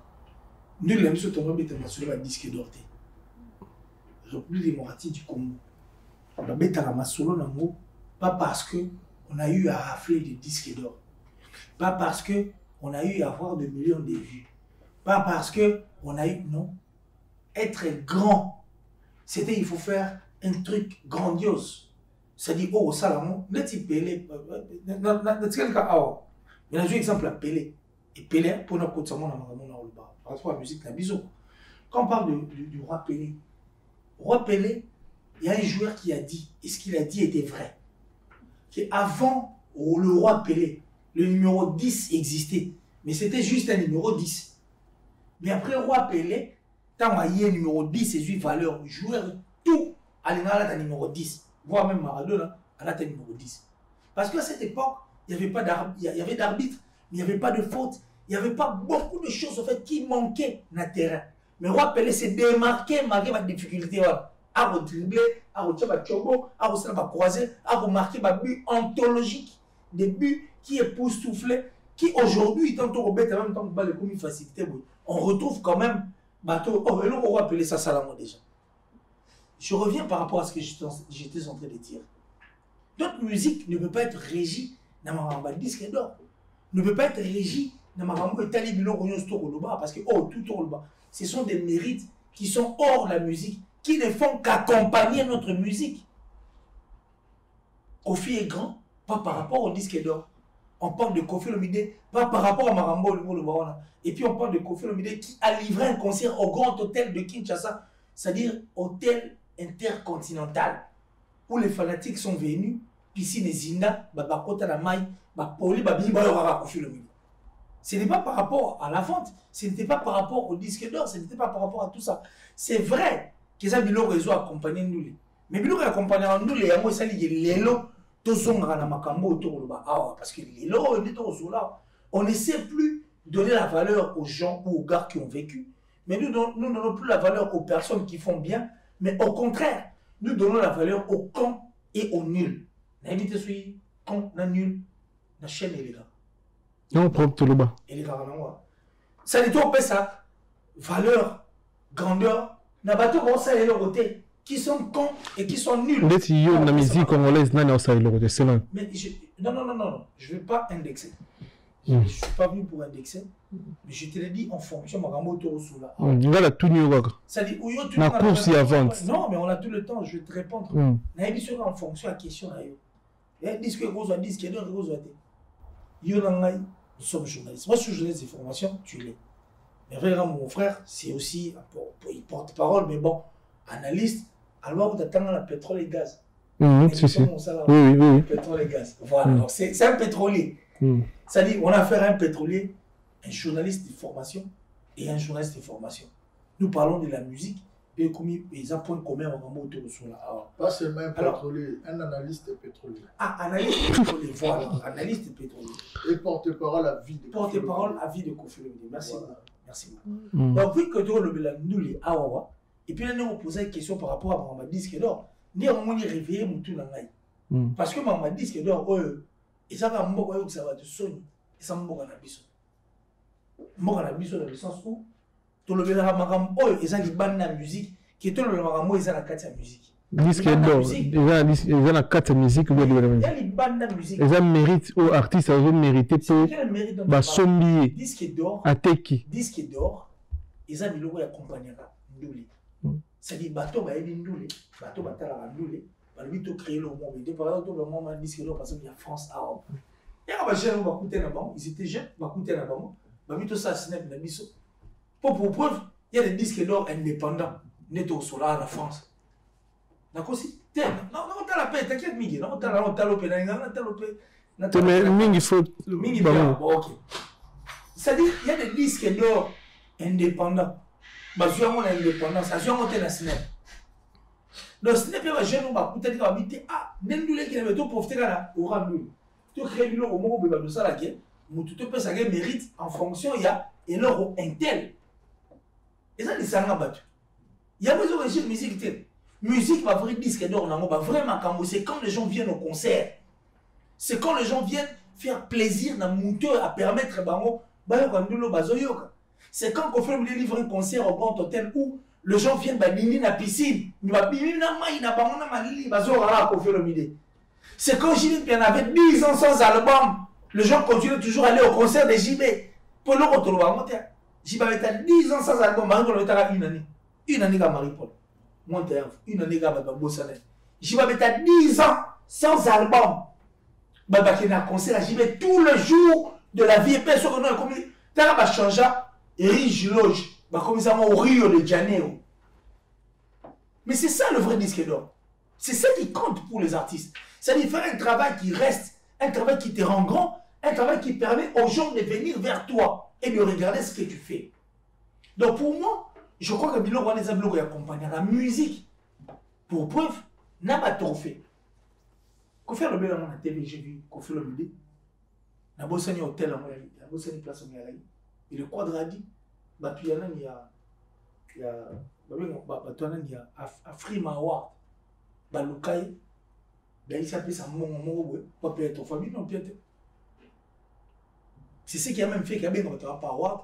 nous l'avons sur ton nom sur le disque d'or. République démocratique du Congo. On a mis à la masolo nango, pas parce que on a eu à rafler des disques d'or, pas parce que on a eu à avoir des millions de vues, pas parce que on a eu non. Être grand, c'était il faut faire un truc grandiose. C'est-à-dire oh Salomon, let's Pelé, mais un exemple à Pelé et Pelé pour notre côté ça mon par rapport à la musique la biso. Quand on parle du roi Pelé. Roi Pelé, il y a un joueur qui a dit, et ce qu'il a dit était vrai, qu'avant le roi Pelé, le numéro 10 existait, mais c'était juste un numéro 10. Mais après le roi Pelé, tant qu'il y a un numéro 10, c'est une valeur, joueur, tout, à un numéro 10, voire même Maradona, à un numéro 10. Parce qu'à cette époque, il y avait d'arbitre, mais il n'y avait pas de faute, il n'y avait pas beaucoup de choses en fait, qui manquaient dans le terrain. Mais roi Pelé s'est démarqué malgré ma difficulté. À redribbler, à retirer ma chobo, à croiser, à remarquer ma but ontologique, des buts qui époustouflés, qui aujourd'hui, tant qu'on bête, même tant que le commis facilité, on retrouve quand même bateau. Oh, et le roi Pelé, ça salamo déjà. Je reviens par rapport à ce que j'étais en train de dire. Notre musique ne peut pas être régie dans ma disque d'or. Ne peut pas être régie dans ma rambo et talibilo parce que oh, tout au bas. Ce sont des mérites qui sont hors la musique, qui ne font qu'accompagner notre musique. Kofi est grand, pas par rapport au disque d'or. On parle de Kofi Olomide, pas par rapport à Marambo Lubarona. Et puis on parle de Kofi Olomide qui a livré un concert au Grand Hôtel de Kinshasa, c'est-à-dire hôtel intercontinental, où les fanatiques sont venus, piscine et Zinda, Babakota la Maï, Bapoli, Babiba, Kofi Olomide. Ce n'est pas par rapport à la vente, ce n'était pas par rapport au disque d'or, ce n'était pas par rapport à tout ça. C'est vrai que ça Bilo réseau accompagné nous. Mais Bilo accompagné nous les amours ça les lelo to zonga na makambo autour de ba parce que les lelo on ne sait plus donner la valeur aux gens ou aux gars qui ont vécu. Mais nous donnons plus la valeur aux personnes qui font bien, mais au contraire, nous donnons la valeur aux cons et aux nuls. N'invitez celui con, na nul, na chaîne les gars. Non, propre le bas. Et les gars, ça dit tout ça, valeur, grandeur, n'a pas tout bon ça et le côté qui sont cons et qui sont nuls. Peut-être qu'il y a une musique congolaise, non, ça et le côté, c'est là. Mais non, je ne vais pas indexer. Je ne suis pas venu pour indexer, mais je te l'ai dit en fonction de ma moto sous là. Voilà tout new rock. Ça dit où tu la course y avant. Non, mais on a tout le temps, je vais te répondre. N'a émission en fonction de la question là. Il y a disque rose ou disque d'or rose ou nous sommes journalistes. Moi, je suis journaliste d'information, tu l'es. Mais vraiment, mon frère, c'est aussi, il porte-parole, mais bon, analyste, alors où tu attends le pétrole et gaz. C'est ça. Oui. Pétrole et gaz. Voilà, donc c'est un pétrolier. C'est-à-dire, on a affaire à un pétrolier, un journaliste d'information et un journaliste d'information. Nous parlons de la musique, et ils ont un point commun autour de cela. Pas seulement un pétrolier, un analyste pétrolier. Ah, analyste pétrolier, voilà, analyste pétrolier. Et porte-parole à vie de porte-parole à vie de Kofi Olomide. Merci beaucoup. Merci beaucoup. Donc, vu que nous les Awawa, et puis là, nous posons une question par rapport à Maman Disque d'or. Nous avons réveillé mon tout l'angaï. Parce que Maman Disque d'or, et ça va me ça va te sonner. Et ça me moque dans le sens où tout le monde a et ça libère la musique qui est tout le monde a la carte de musique. disque d'or. Ils ont la carte musique. Il y a les bandes de musique. Ils ont mérité aux artistes, ils ont mérité pour Basombi. Disque d'or. Ateki. Disque d'or. Ils ont mis le accompagné. C'est-à-dire, bateau va aider Ndoulé. Bateau va t'aller à Ndoulé. Bateau créer le moment. Par exemple, le moment disque d'or parce qu'il y a France Arabe. Il y a des jeunes qui vont coûter là-bas. Ils étaient jeunes, ils vont coûter là-bas. Bateau ça, c'est un biseau. Pour preuve, il y a des disques d'or indépendants. Net au solar en France. D'accord, si. Non, non, t'as la paix, t'inquiète, Miguel. Non, t'as la paix. Mais il faut. Ok. C'est-à-dire, il y a des disques d'or indépendants. Bah, je suis en indépendance, je suis en SNEP. Donc, SNEP, les jeunes vont peut-être habiter. Ah, Nendoulé qui n'avait tout profité là, au Randoul. Tu crées le au moment où tu as ça là, tu te peux ça mérite en fonction, il y a et leur intel. Et ça, c'est un battu. Il y a besoin de musique. Musique va vrai disque d'or, vraiment, c'est quand les gens viennent au concert. C'est quand les gens viennent faire plaisir dans mon cœur à permettre c'est quand on fait livrer un concert au grand hôtel où les gens viennent dans la piscine. C'est quand JB avait 10 ans sans album. Les gens continuent toujours à aller au concert de JB. Pour le retour, JB avait 10 ans sans album. Une année à Marie-Paul. Une année à Bossanet. JB avait 10 ans sans album. Il y a un concert à JB tous les jours de la vie. Personne n'a changé. Riche loge, comme ça au Rio de Janeiro. Mais c'est ça le vrai disque d'or. C'est ça qui compte pour les artistes. C'est-à-dire faire un travail qui reste, un travail qui te rend grand, un travail qui permet aux gens de venir vers toi et de regarder ce que tu fais. Donc pour moi, je crois que Bilo Rwaneza Bilo accompagne la musique. Pour preuve, n'a pas trop fait. Qu'on fait le bel dans la télé, j'ai vu qu'on fait le bébé. N'a pas signé hôtel en Moyali, n'a pas signé place en Moyali. Et le quadradi, il y a Afrima Award, Balukai, il s'appelle ça mon peut être famille, non peut-être. C'est ce qui a même fait qu'il y a bien notre Award,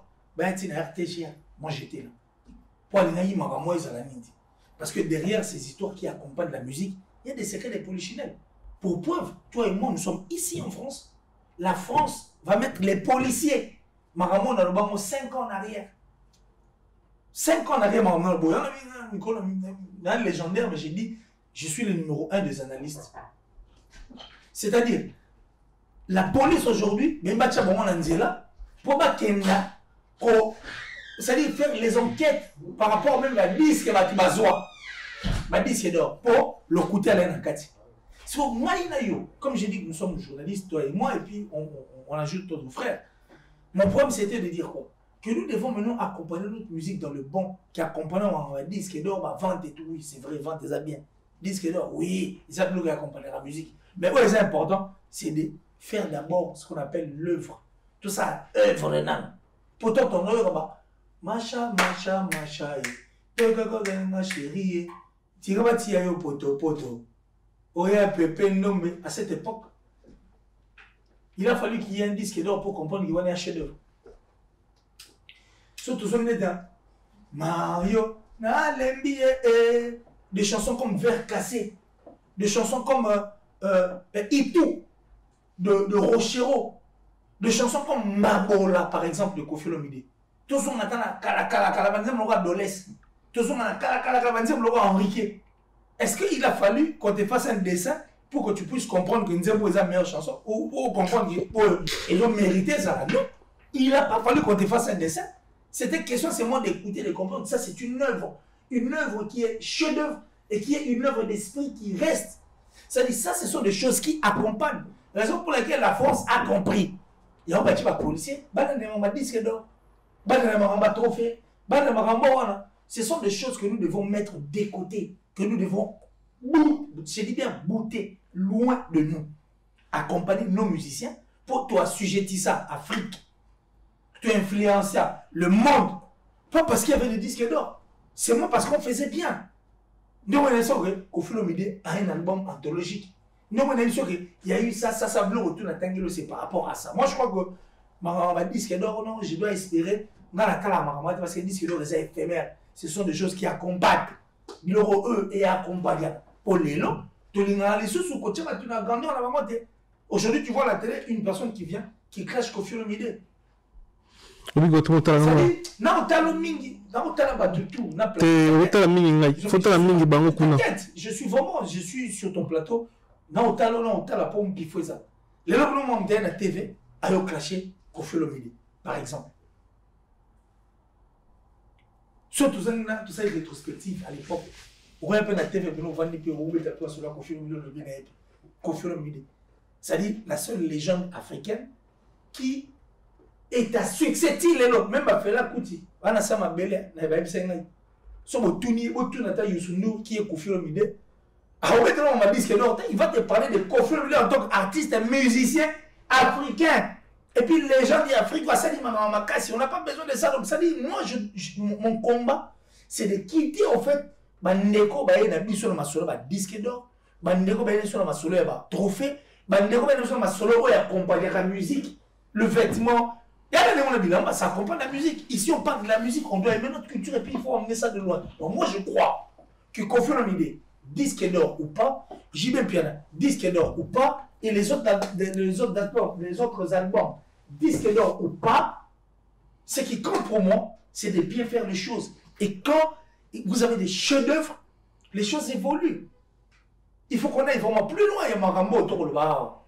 c'est un RTG. Moi j'étais là. Pour aller parce que derrière ces histoires qui accompagnent la musique, il y a des secrets des polichinelles. Pour preuve, toi et moi, nous sommes ici en France. La France va mettre les policiers. Maramon dans le banc 5 ans en arrière. 5 ans en arrière, Maramon dans le légendaire, mais j'ai dit, je suis le numéro 1 des analystes. C'est-à-dire, la police aujourd'hui, même si on est là, pour c'est-à-dire faire les enquêtes par rapport même à disque disque d'or pour le coûter à l'Enakati. Comme j'ai dit que nous sommes journalistes, toi et moi, et puis on ajoute d'autres frères. Mon problème, c'était de dire quoi? Que nous devons maintenant accompagner notre musique dans le bon, qui accompagne un disque d'or, vente et tout, oui, c'est vrai, vente des bien. Disque d'or, oui, ils savent nous accompagner la musique. Mais ouais, c'est important, c'est de faire d'abord ce qu'on appelle l'œuvre. Tout ça, œuvre de nan. Pourtant, ton œuvre, macha, ma chérie, tirabati yo poto. Oya Pepe nommé à cette époque. Il a fallu qu'il y ait un disque d'or pour comprendre qu'il y a un chef-d'œuvre. Surtout son état. Mario, des chansons comme Verre cassé, des chansons comme Itou de Rochero, des chansons comme Mabola par exemple de Koffi Olomide. Tous on attend la Kalabanzem Loga Dolès. Tous on attend la Kalabanzem Loga Enrique. Est-ce qu'il a fallu qu'on te fasse un dessin pour que tu puisses comprendre que Nzembo est la meilleure chanson ou comprendre qu'ils ont mérité ça? Non, il n'a pas fallu qu'on te fasse un dessin. C'était question seulement d'écouter, de comprendre. Ça, c'est une œuvre qui est chef-d'œuvre et qui est une œuvre d'esprit qui reste. C'est-à-dire, ça, ce sont des choses qui accompagnent. La raison pour laquelle la France a compris. Il y a un bâtiment policier, disque d'or, trophée, ce sont des choses que nous devons mettre de côté, que nous devons, je dis bien, bouter loin de nous. Accompagner nos musiciens pour toi assujettir ça à Afrique. Tu influences le monde. Pas parce qu'il y avait des disques d'or. C'est moi parce qu'on faisait bien. Nous, on est sûr que Koffi Olomide a un album anthologique. Nous, on est sûr qu'il y a eu ça, bleu retour à Tanguilo, c'est par rapport à ça. Moi, je crois que ma disque d'or, non, je dois espérer dans la Kalamara, parce que les disques d'or, c'est éphémère. Ce sont des choses qui accompagnent. L'euro, eux, et accompagnent. Pour l'élo, aujourd'hui, tu vois à la télé une personne qui vient, qui clash Koffi Olomide. Oui, non, je suis sur ton plateau. Non, la pomme qui fait ça. Les gens qui ont la TV, ils clashé Koffi Olomide, par exemple. Surtout tout ça est rétrospectif à l'époque. On a la TV, on va dire que on met toi sur la Koffi Olomide. C'est-à-dire la seule légende africaine qui est à succès. Même à faire la Kouti, on a ça ma belle, on a bien ça. Sur le tourni, qui est Koffi Olomide. Il va te parler de Koffi Olomide en tant qu'artiste et musicien africain. Et puis les gens d'Afrique, on n'a pas besoin de ça. Donc ça dit, moi, mon combat, c'est de quitter en fait, Bandeko Baye na biso na masolo ba disque d'or, Bandeko Baye sur la masolo ba trophée, Bandeko Baye sur la masolo et accompagner la musique, le vêtement. Il y a des gens qui disent, ça accompagne la musique. Ici, on parle de la musique, on doit aimer notre culture et puis il faut emmener ça de loin. Donc moi, je crois que Koffi Olomide, disque d'or ou pas, JB Piana, disque d'or ou pas, et les autres albums, disque d'or ou pas, ce qui compte pour moi, c'est de bien faire les choses. Et quand vous avez des chefs-d'œuvre, les choses évoluent. Il faut qu'on aille vraiment plus loin. Il y a Makambo autour de là.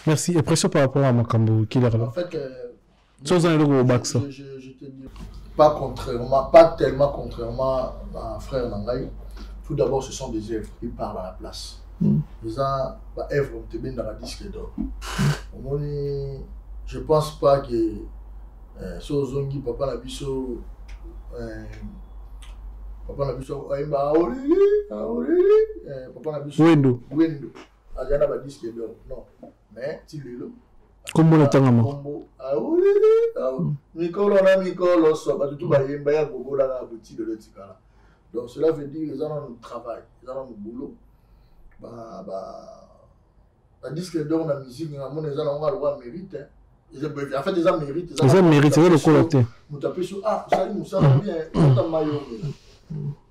Merci. Et pression par rapport à Makambo, qui est là. En fait, je te dis, pas tellement contrairement à frère Nangaï. Tout d'abord, ce sont des œuvres qui parlent à la place. Les œuvres ont été dans la disque d'or. Je ne pense pas que Sozongi, Papa Nabiso, Papa Nabiso, Papa Nabiso, Wendo, Adjana va disque d'or. Non, mais tu l'es là. Comment le temps à moi? Donc cela veut dire qu'ils ont un travail, ils ont un boulot. La disque d'or, la musique, ils ont un mérite. En fait, ils ont mérite. Ils ont mérite, c'est le collecté. Nous tapons sur ah, ça nous sert bien, nous avons maillot.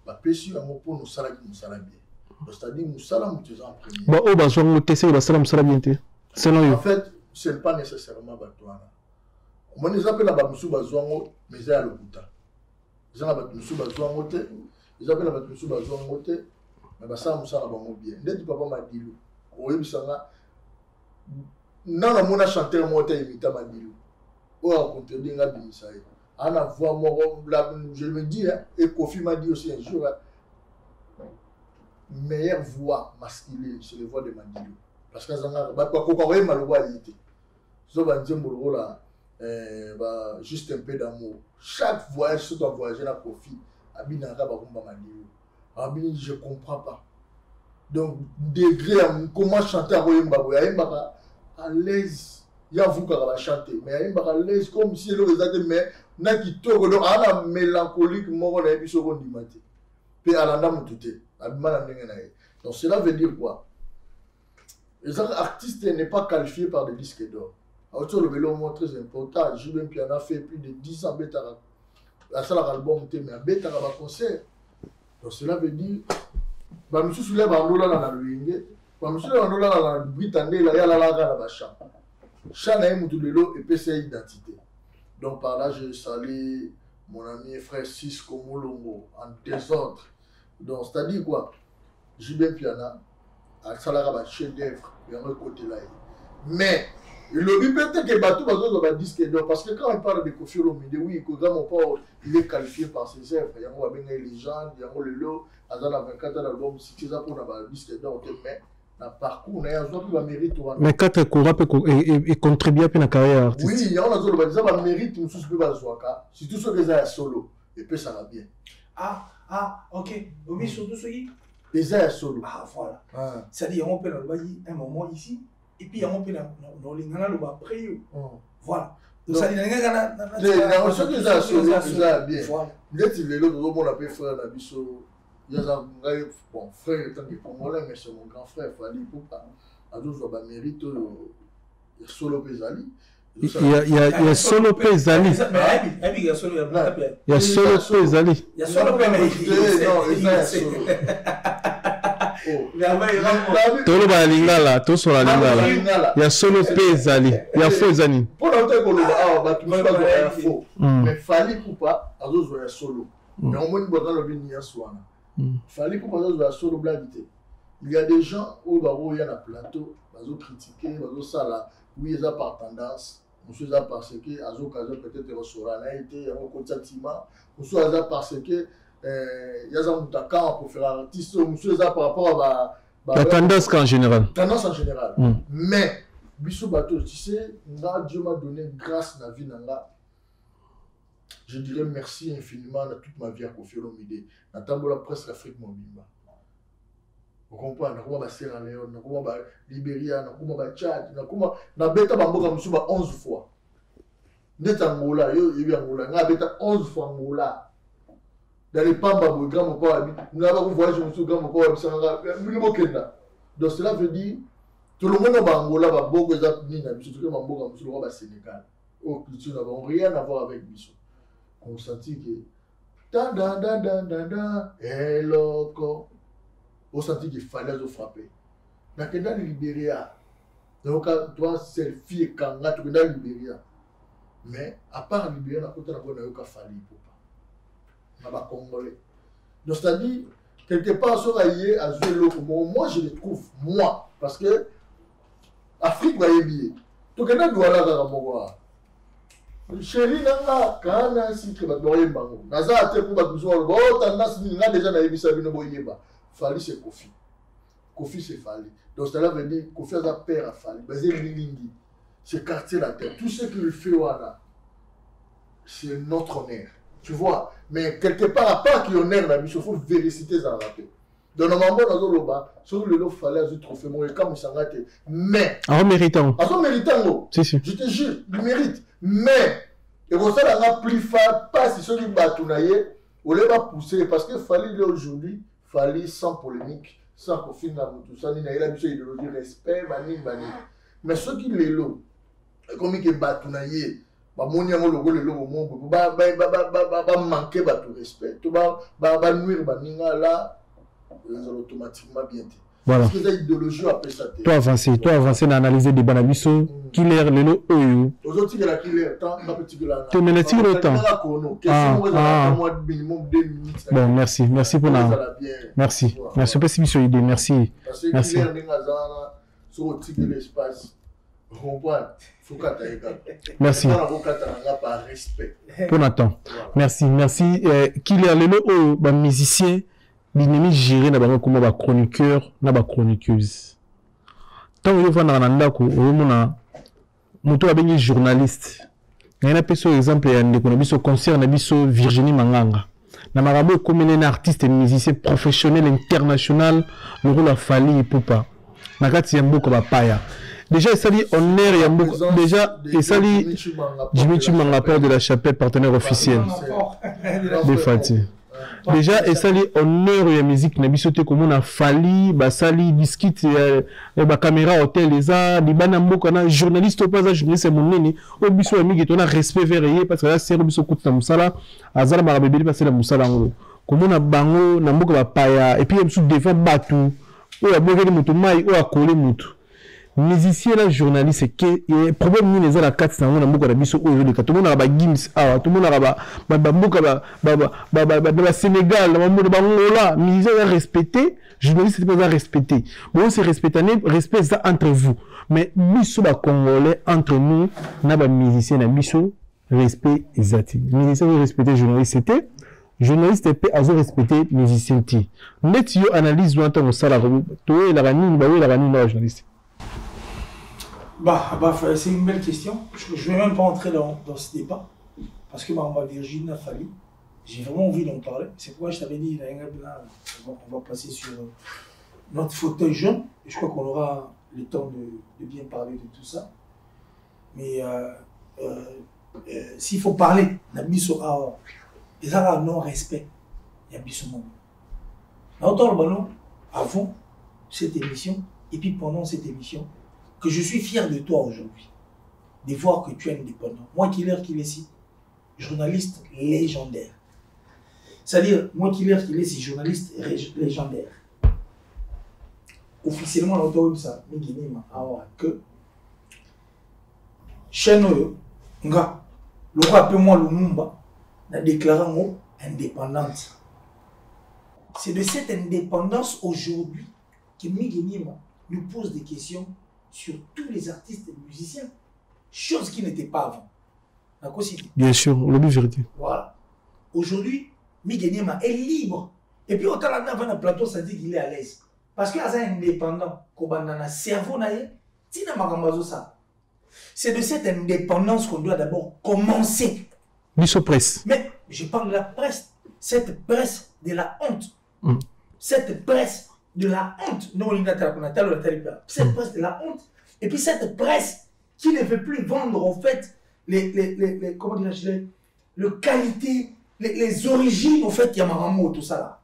La pêche, pour nous sert bien. C'est-à-dire, nous sommes en premier. Bah, oh, bah, je vais tester la salam bien. En fait, ce n'est pas nécessairement Batouana. On les appelle la Bamoussou Bazouango, mais ils ont le bouton. Ils ont la Bamoussou Bazouango, ils appellent la Bamoussou Bazouango, mais ça, nous sommes bien. Dès que papa m'a dit, oui, ça va. Non, on a chanté un mot imita Madilou. On a rencontré des gens qui disent on a voix je me dis, et Kofi m'a dit aussi un jour, meilleure voix masculine, c'est la voix de Madilou. Parce que ça a malheureusement été. Ça va dire juste un peu d'amour. Chaque voyage, surtout un voyage à Kofi, Abinaka Bakumba Madilou. Abin, je ne comprends pas. Donc, degré, comment chanter à Royemba, à l'aise, il y a vous qui va chanter, mais il y a à l'aise comme si le résultat mais n'a qui tourne donc à la mélancolique mort on a vu ce qu'on dit matin puis à la dame tout est donc cela veut dire quoi? Les artistes n'est pas qualifié par des disques d'or. Autour le vélo très important. JB Piana a fait plus de 10 ans Betara la salle album mais à Betara va concert. Donc cela veut dire bah monsieur soulève en dola dans la luingue. Monsieur on a la Britannique là il y a la bacha. Chana est moutulelo et PCA identité. Donc par là je salue mon ami et frère Cisco Molongo en désordre. Donc c'est-à-dire quoi? JB Piana a salara chef d'œuvre et un côté là. Mais le but peut-être que Batou va disque d'or parce que quand on parle de Koffi Olomide, oui, il est qualifié par ses œuvres. Il y a une légende, il y a un lelo, il y a 24 albums, si tu as pour un disque d'or, mais parcours, mais quatre courants et contribuer à la carrière artistique. Oui, il y a un mérite, nous sommes pas si tout ce que ça solo, et puis ça va bien. Ok. Oui, surtout ce qui est solo. Voilà. C'est-à-dire, on peut un moment ici, et puis on peut dans les canaux après. Voilà. Donc, ça dit, les solo, ça bien. Dès que l'autre, on a pu faire la biseau. Il y a un bon frère, mais c'est mon grand frère, Fali Poupa. Il mérite solo Pesali. Il y a solo Pesali. Il y a solo Pesali. Il y a solo Pesali. Il y a solo Pesali. Non, il y a solo. Tolo ba lingala, to sur la lingala. Il y a solo pezali, il y a faux zani. Pour la tête ko ba faux. Mais fali coupa azo zo ya solo. Mais on moni ba dans le bini ya swana. Fali coupa azo zo ya solo bladité. Il y a des gens au baro ya na plateau, bazo critiquer, bazo sala, oui ils a par tendance. Monsieur ça parce que azo kazo peut-être restaurant a été ya ko tsatima. Monsieur ça parce que il y a un mutaka pour faire artiste. Monsieur ça par rapport à la tendance en général. Tendance en général. Mais Bissou Bateau, tu sais, Dieu m'a donné grâce dans la vie nanga. Je dirais merci infiniment dans toute ma vie à Kofi Olomide. Dans Tambola presque l'Afrique Mobimba. Vous comprenez? Nous avons Sierra Leone, nous avons Libéria, nous avons Tchad, nous avons bêta Bamboka Moussouba 11 fois. Nous avons Angola, nous avons bêta 11 fois Angola. Dans les Pamba, nous avons voyagé au Grand Moko, donc cela veut dire tout le monde a Angola, beaucoup de gens au Sénégal. Nous n'avons rien à voir avec Bissou. On sentit que on sentit qu'il fallait se frapper. Dans le Libéria, donc toi, c'est fille quand tu es dans le Libéria. Mais à part le Libéria, on a fallu. Congolais. Donc c'est-à-dire, quelque part, sur Aïe, à moi je le trouve, moi, parce que Afrique va y bien. Tout le monde doit là, chérie, nanga, quand on a un cycle, naza a été pour battre, déjà na yebisa bino boyeba. Fali c'est Kofi. Kofi c'est Fali. Donc cela veut dire Kofi a père à Fali. Basé Lingi, c'est quartier la terre. Tout ce qu'il fait voilà, c'est notre honneur. Tu vois, mais quelque part, à part qu'il y en ait, il faut vérifier ça rapide. Donc, normalement, dans le bas, sur le lot, il fallait un trophée, comme ça a été. Mais. En méritant. En méritant, si, si. Je te jure, il mérite. Mais, et pour ça, on a plus fort, pas si celui qui va tourner, on les va pousser, parce qu'il fallait aujourd'hui, il fallait sans polémique, sans qu'on finisse tout ça, il y a besoin de respect, mais ceux qui les lots, comme ils va tourner, manquer de respect. Tu vas nuire là, automatiquement bien. Voilà. Parce que l'idéologie appelle ça. Toi avancer dans l'analyse des banabiso, qui l'air le lot oyo. Aujourd'hui, il y a qui l'air temps, pas petit que là. Tu me laisses le temps. Bon, merci pour la. Merci. Merci pour cette mission idée. Merci. Merci. Merci. Pour Nathan. Merci. Qu'il y a le musicien, il géré dans comme chroniqueur, na chroniqueuse. Tant que vous voyez dans ndako, moto a journaliste. Il y a un exemple de concert na biso Virginie Manganga. Na marabo comme un artiste et musicien professionnel international, le rôle a fallu pour pas. Nakati yambo ko ba paya. Déjà, il s'allie honneur et amour. Déjà, il s'allie Jimmy Manga, père de la chapelle, partenaire officiel de Fatih. Déjà, il s'allie honneur et musique. N'a bisoté comme on a fallu, sali, biscuit, caméra, hôtel, les arts, les banambo, qu'on a journaliste, pas un journaliste, c'est mon nez. Au biso, ami, qui a respect vers parce que là, c'est le biso, coûte la moussala, azar, marabébé, parce que la moussala, comme on a bango, n'a pas paya, et puis il y a un défend batou, ou a bourré le moutou maï, ou a collé moutou. Musicien et journaliste, c'est que le problème ni les à la 4 ans, on a beaucoup de biso au lieu tout le monde a Gims, tout le monde a Sénégal, Angola, musicien à respecter, journaliste c'est pas à respecter. Bon, c'est respecter, respect ça entre vous. Mais biso ba congolais entre nous, n'a pas musicien na biso respect exact. Musicien respecter journaliste c'était journaliste peut avoir respecter musicien ti. Net yo analyse ou entend ça la to la rani ba la rani la journaliste. C'est une belle question. Je ne vais même pas entrer dans ce débat. Parce que ma Virginie a fallu. J'ai vraiment envie d'en parler. C'est pourquoi je t'avais dit, on va passer sur notre fauteuil jaune. Et je crois qu'on aura le temps de bien parler de tout ça. Mais s'il faut parler d'Abisso Awa, il y a un non-respect. Il y a Abisso Momo. Autant le ballon, avant cette émission, et puis pendant cette émission, que je suis fier de toi aujourd'hui, de voir que tu es indépendant. Moi qui l'ai ici, journaliste légendaire. C'est-à-dire, moi qui l'ai ici, journaliste légendaire. officiellement l'autorité ça Miguinima que chaîne nga le roi appelle moi Lumumba a déclaré indépendante. C'est de cette indépendance aujourd'hui que Miguinima nous pose des questions sur tous les artistes et musiciens, chose qui n'était pas avant. Bien sûr, on l'a dit vérité. Voilà. Aujourd'hui, Miguinima est libre. Et puis, autant là, avant le plateau, ça dit qu'il est à l'aise. Parce qu'il est indépendant, qu'il a un cerveau, c'est de cette indépendance qu'on doit d'abord commencer. Misso presse. Mais je parle de la presse. Cette presse de la honte. Cette presse de la honte. Cette presse de la honte. Et puis cette presse qui ne veut plus vendre en fait comment dirais-je, le qualité, les origines en fait, Yamaramou, tout ça là.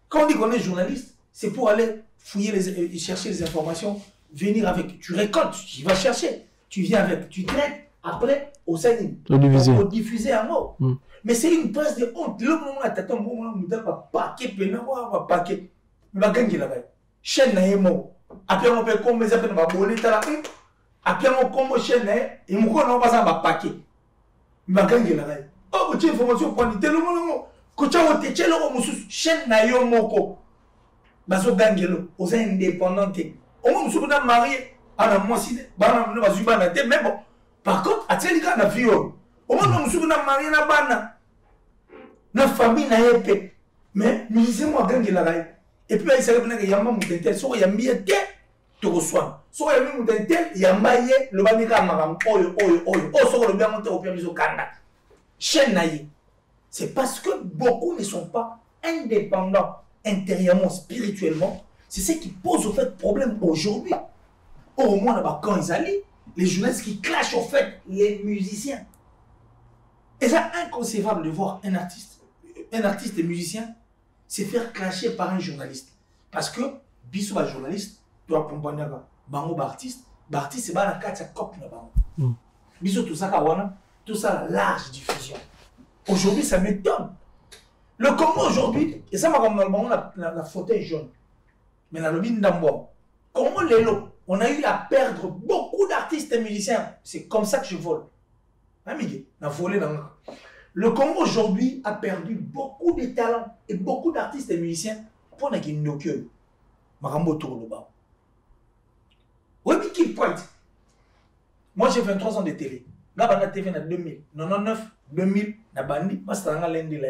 Quand on dit qu'on est journaliste, c'est pour aller fouiller, chercher les informations, venir avec. Tu récoltes, tu vas chercher, tu viens avec, tu traites, après, au Sani, au diffuser en mot. Mais c'est une presse de honte. Le moment où tu as un moment où tu as un paquet, un paquet, tu vas gagner là-bas. Chaîne n'a mot. Après, on peut comme les appels, on va bonner ta la honte. Après, on comme chaîne, et on va passer un paquet. Tu vas gagner là-bas. Oh, tu as une information pour dire, le moment où tu as un téché, chaîne n'a eu mot. Baso gangelo, aux indépendants. Au moins, nous sommes mariés. À moi, si, mais bon. Par contre, à tel cas, na au moins, nous sommes mariés na bana. Na famille na épée. Mais, nous disons, moi, gangela. Et puis, il s'est révélé qu'il y a un moutentel, soit il y a mis un tel, tu reçois. Soit il y a mis un moutentel, il y a maillé, le banika maram, soit le bien monté au permis au Canada. Chaîne naïe. C'est parce que beaucoup ne sont pas indépendants intérieurement, spirituellement. C'est ce qui pose au fait problème aujourd'hui. Au moins, là-bas, quand ils allaient, les journalistes qui clashent au fait les musiciens. Et c'est inconcevable de voir un artiste et musicien se faire clasher par un journaliste. Parce que, biso ba journaliste, doit comprendre bango ba artiste c'est ba la katia cop na bango. Biso tout ça kawana, tout ça large diffusion. Aujourd'hui, ça m'étonne. Le Congo aujourd'hui, et ça m'a comme la fauteuil jaune. Mais dans le bin d'Ambo, Congo Lélo, on a eu à perdre beaucoup d'artistes et musiciens. C'est comme ça que je vole. Amigé, on a volé dans le Congo aujourd'hui a perdu beaucoup de talents et beaucoup d'artistes et musiciens pour la Guinée. Marambo Tournoba. Oui, Keep Point. Moi j'ai 23 ans de télé. Là, on a TV en 2000, 99, 2000, na bandi, moi c'est un lundi là.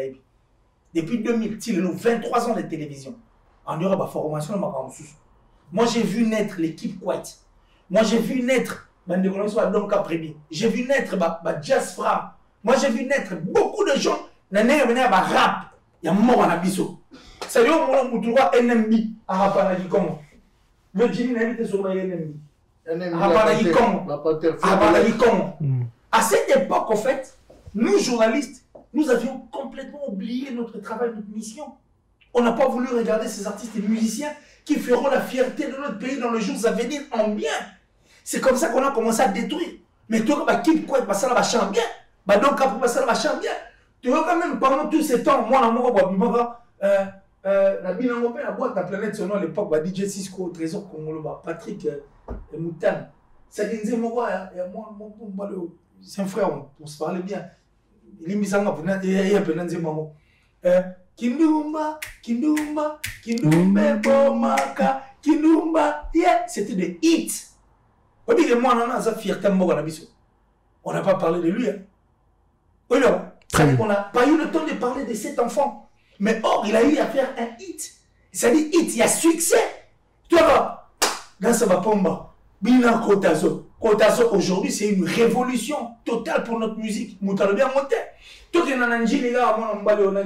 Depuis 2000, il a 23 ans de télévision. En Europe, la formation, moi j'ai vu naître l'équipe White. Moi j'ai vu naître j'ai vu naître Jazz Fram. Moi j'ai vu naître beaucoup de gens. Il y a rap. Il y a mort en abisso. C'est là où on a NMB à Rapanaï Congo. Le Jimmy n'a été sur le NMB. Rapanaï Congo. À cette époque, en fait, nous journalistes, nous avions complètement oublié notre travail, notre mission. On n'a pas voulu regarder ces artistes et musiciens qui feront la fierté de notre pays dans les jours à venir en bien. C'est comme ça qu'on a commencé à détruire. Mais toi, Keep Quiet, ça va changer bien. Donc, après, ça va changer bien. Tu vois, quand même, pendant tous ces temps, moi, la binangopé, la boîte, la planète, selon l'époque, DJ Cisco, Trésor Congolo, Patrick Moutan. Ça disait, moi, c'est un frère, on se parlait bien. Il me semble que il y a un peu de maman. Kinumba, Kinumba, Kinumba, Bomaka, Kinumba, yeah, c'était des hits. On dit que moi, on a sa fierté, on n'a pas parlé de lui. Hein. Oui, non. On n'a pas eu le temps de parler de cet enfant. Mais or, il a eu à faire un hit. C'est-à-dire, hit, il y a succès. Tu vois, dans ce Bapomba, Bina Kotazo. Kotazo, aujourd'hui, c'est une révolution totale pour notre musique. Moutalo bien monté. Tout le monde a dit, les gars, on a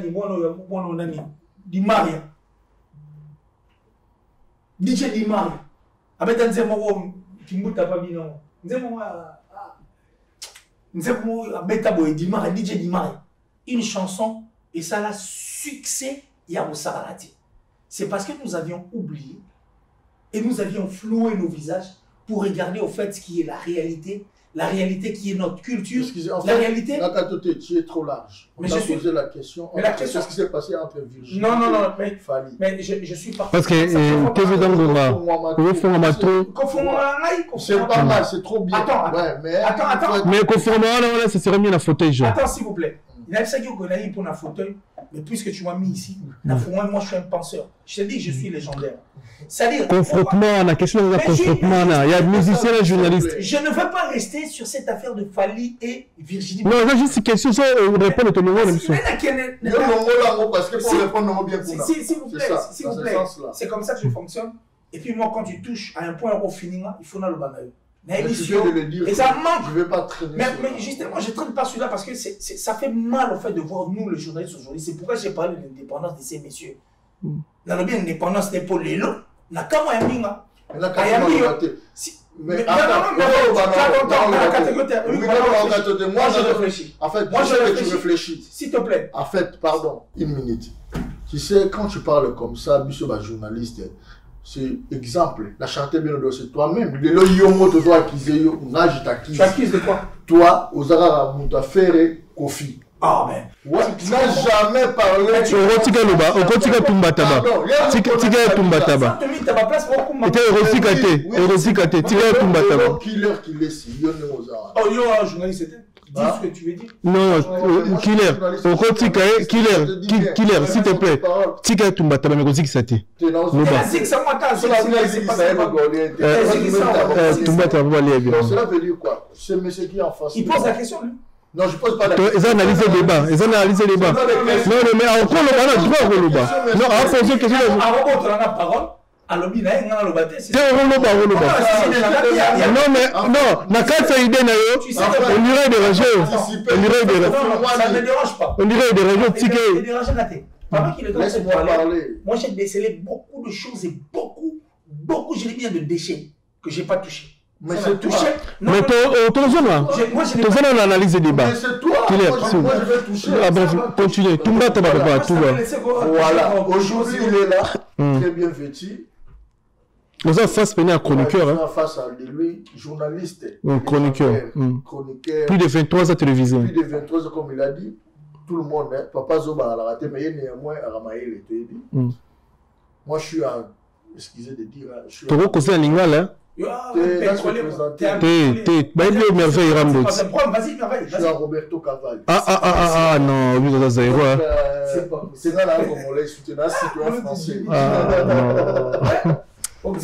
Di Maria. DJ Di Maria. Avec un zémo, qui mouta pas bien. Zémo, Di Maria, DJ Di Maria. Une chanson, et ça a succès, il y a au Saralati. C'est parce que nous avions oublié et nous avions floué nos visages pour regarder au fait ce qui est la réalité la réalité qui est notre culture. Excusez, en la fait, réalité. Tu es trop large. On t'a posé la question. Mais la question. Qu'est-ce qui s'est passé entre Virginie et Fally? Mais je suis pas. Parce que TV Dangonga, c'est pas mal, c'est trop bien. Attends. Mais conformément, ça serait mieux la fauteuil jaune. Attends, s'il vous plaît. Il y a ça qui est pour un fauteuil, mais puisque tu m'as mis ici, moi je suis un penseur. Je te dis que je suis légendaire. C'est-à-dire. Confrontement, la question de la confrontement, il y a musicien et journaliste. Je ne veux pas rester sur cette affaire de Fally et Virginie. Non, j'ai juste une question sur répondre à ton numéro. Parce que pour répondre bien pour nous. S'il vous plaît, c'est comme ça que je fonctionne. Et puis moi, quand tu touches à un point au fini, il faut dans le banal. Et ça manque. Je ne vais pas traîner. Mais justement, je ne traîne pas celui-là parce que ça fait mal au fait de voir nous, les journalistes aujourd'hui. C'est pourquoi j'ai parlé de l'indépendance de ces messieurs. Dans le bien, l'indépendance n'est pas les lots. N'a qu'à moi un minga. Mais moi je réfléchis. En fait, moi je réfléchis. S'il te plaît. En fait, pardon, une minute. Tu sais, quand tu parles comme ça, Bissot, journaliste, c'est exemple. La chanter bien de c'est toi-même. De là, yomo te dois acquiser yo, je t'acquise. Tu acquises de quoi? Toi, aux Arabes, Mouta Ferré, Kofi. Ah, mais. Ouais, tu n'as jamais parlé. Orotika Loba, Okotika Tumbataba. Tika Tumbataba. Orotika Tika Tumbataba. Killer qui laisse, oh, yo, un journaliste, c'était. Dis ce que tu veux dire. Non, Killer. Okotika, Killer, s'il te plaît. Tika Tumbataba, mais Okotika Sati. Tumbataba, cela veut dire quoi? C'est monsieur qui est en face. Il pose la question, lui. Non, je pose pas la question. Ils ont analysé le débat. Ils ont analysé le débat. Non, mais encore le droit au débat. Non, à poser une question. La parole. Alors, il y a un lobaté. Non, mais non, la carte a idée, on dirait des régions. Ça ne dérange pas. On dirait des régions. Pendant qu'il est dans ce parler, moi j'ai décelé beaucoup de choses et beaucoup, je dis bien de déchets que je n'ai pas touché. Mais c'est touché. Mais ton zone là, on analyse le débat. Mais c'est toi. Moi je vais toucher. Ah bon, continue. Tout le monde va tout va. Voilà. Aujourd'hui il est là, très bien vêtu. Nous avons face péné à chroniqueur. Face à lui, journaliste. Chroniqueur. Plus de 23 ans télévisés. Plus de 23 ans comme il a dit. Tout le monde, Papa Zoba a raté, mais il y a néanmoins à Ramaïl. Moi je suis à. Excusez de dire. Tu vois que c'est un lingual, hein? Merveille Rambo. Je suis à Roberto Cavalli. Ah non, lui dans Zaïro. C'est là qu'on l'a soutenu, c'est un français. Donc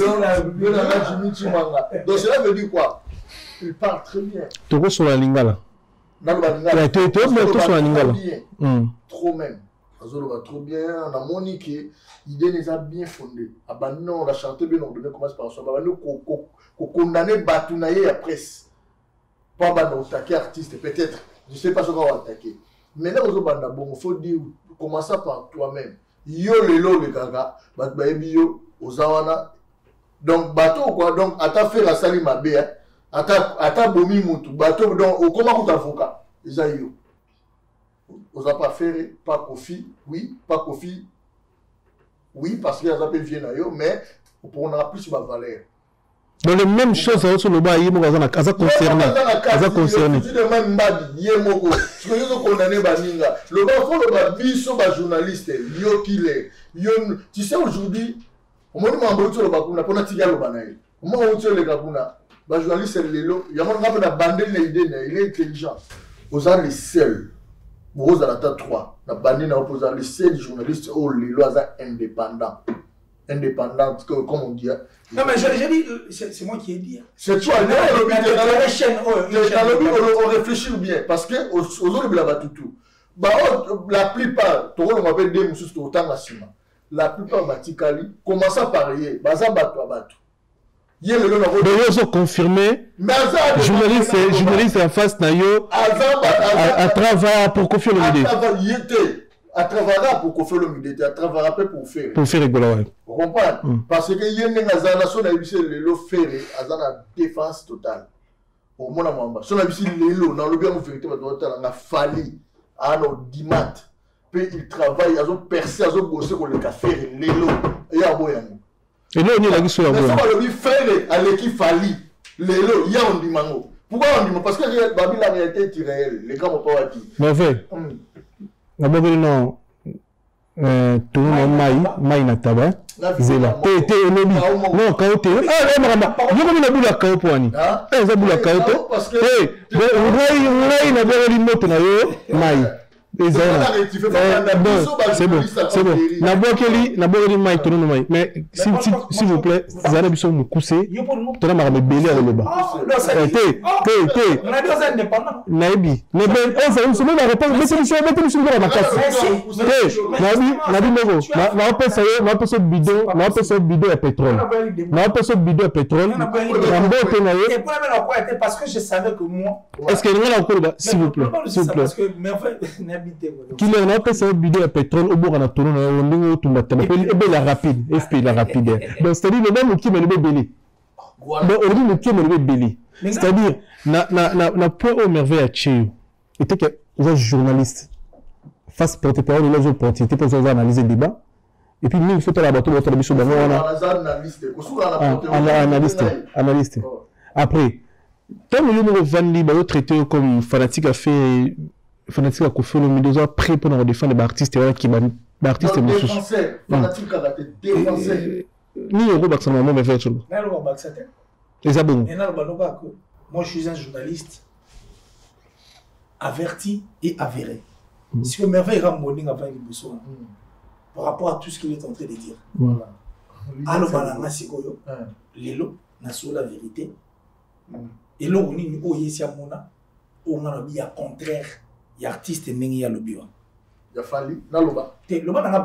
cela veut dire quoi? Il parle très bien. Tu vois sur la lingala. Trop même. Trop bien, on a moniqué, l'idée les a bien fondée. Non, on a chanté bien, on a donné commence par soi. On condamné Batounaye à presse. Pas attaquer artiste, peut-être. Je ne sais pas ce qu'on va attaquer. Mais là, il faut dire, commence par toi-même. Yo le gaga, yo, ozawana. Donc, bateau quoi, donc, à ta faire la salle ma bé, à ta bomi moutou, bateau, donc, comment vous avocat? Isaïo. On n'a pas fait, pas Kofi, oui, pas Kofi, oui, parce qu'il y a un peu vieux, mais on aura plus de valeur. Dans les mêmes choses, on ne va pas concerné. Journaliste, tu sais aujourd'hui, on m'a dit il est intelligent. Vous avez les seuls. Vous avez la 3. Vous avez les seuls journalistes indépendants. Indépendants, comme on dit. Non, mais j'ai dit, c'est moi qui ai dit. C'est toi, on réfléchit bien. Parce que aux autres, la plupart, on appelle des moussous autant la ciment. La plupart, commençant par y ils ont confirmé. Journaliste en face nayo à travers pour confirmer l'idée. À travers pour confirmer l'idée, à travers pour faire. Pour faire rigoler. Vous comprenez? Parce que y a une nation a eu le ferré, à la défense totale. Au moins à si on a vu l'élo dans le bien vérité, on a fallu à nos dimat. Puis il travaille, ils ont percé, ils ont bossé pour le café, l'élo et à Boyang. Et là, on est là, sur la mais ça va le faire à l'équipe Fally. L'élo, il y a un dimanche. Pourquoi on dit? Parce que la réalité est irréelle. Les gars m'ont pas dit. Mais fait, d'abord, non. Tout le monde maï na taba. Zela. Non, kaote. Ah, maramba. Yo comme na bula kao poani. Ça bula kao to. Parce que on na bela moto na yo maï. C'est bon. Nabokeli maï tout le monde. Mais s'il vous plaît, Zana biso nous cousser. Tu na maramba belé à loba. Naibi. Mais ben on se met la réponse. Mettez sur la macasse. Nabi Mogo. Na pesa bidon à pétrole. Na pesa bidon à pétrole. Parce que je savais que moi. Est-ce que nous encore s'il vous plaît. Parce que mais en fait qui est na pesa bidon à pétrole au bord na tono na ndingo tumata. Et la rapide, FP la rapide. Donc c'est-à-dire le même qui me le belé. Donc on dit qui me le belé. C'est-à-dire na point au merveille à Tchèo. Était que les journalistes face porte-parole de les opportunités pour analyser le débat. Et puis, nous, il faut la bateau de notre mission d'avant. Analyste. Après, tant que nous avons dit traité comme fanatique à faire le milieu prêt pour nous défendre les artistes qui sont artistes défenseurs. Fanatique à la défenseur. Ni euro bac sama mais fait tout. Moi je suis un journaliste averti et avéré. Si le merveille Ramboning avant une besoin par rapport à tout ce qu'il est en train de dire. Voilà. Alors balanga sikoyo. Lelo na sur la vérité. Et là on est au yesia mona on a bien contraire. Il y a artiste nengi ya lobi wa. Il a fallu na loba. Loba na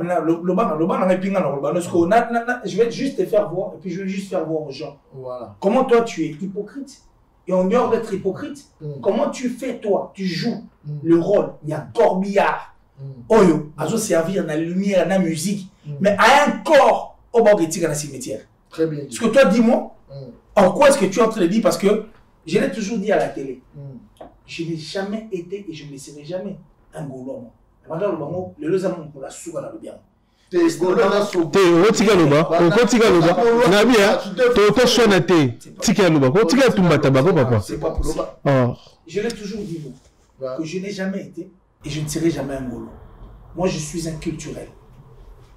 pinga na loba. Je vais juste te faire voir et puis je vais juste faire voir aux gens. Voilà. Comment toi tu es hypocrite et en dehors d'être hypocrite, comment tu fais toi, tu joues le rôle. Il y a corbillard. Oyo, à servir dans la lumière, dans la musique, mais à un corps au bord de la cimetière. Très bien. Parce que toi dis-moi, en quoi est-ce que tu es en train de dire? Parce que je l'ai toujours dit à la télé. Je n'ai jamais été et je ne le serai jamais un Gaulois. Pendant le moment, le lozamon pour la souga dans le bien. T'es otika loba, otika loba. Na bien, t'es sonate, tika loba, otika tumba tabako papa. C'est pas possible. Je l'ai toujours dit que je n'ai jamais été et je ne serai jamais un Gaulois. Moi, je suis un culturel.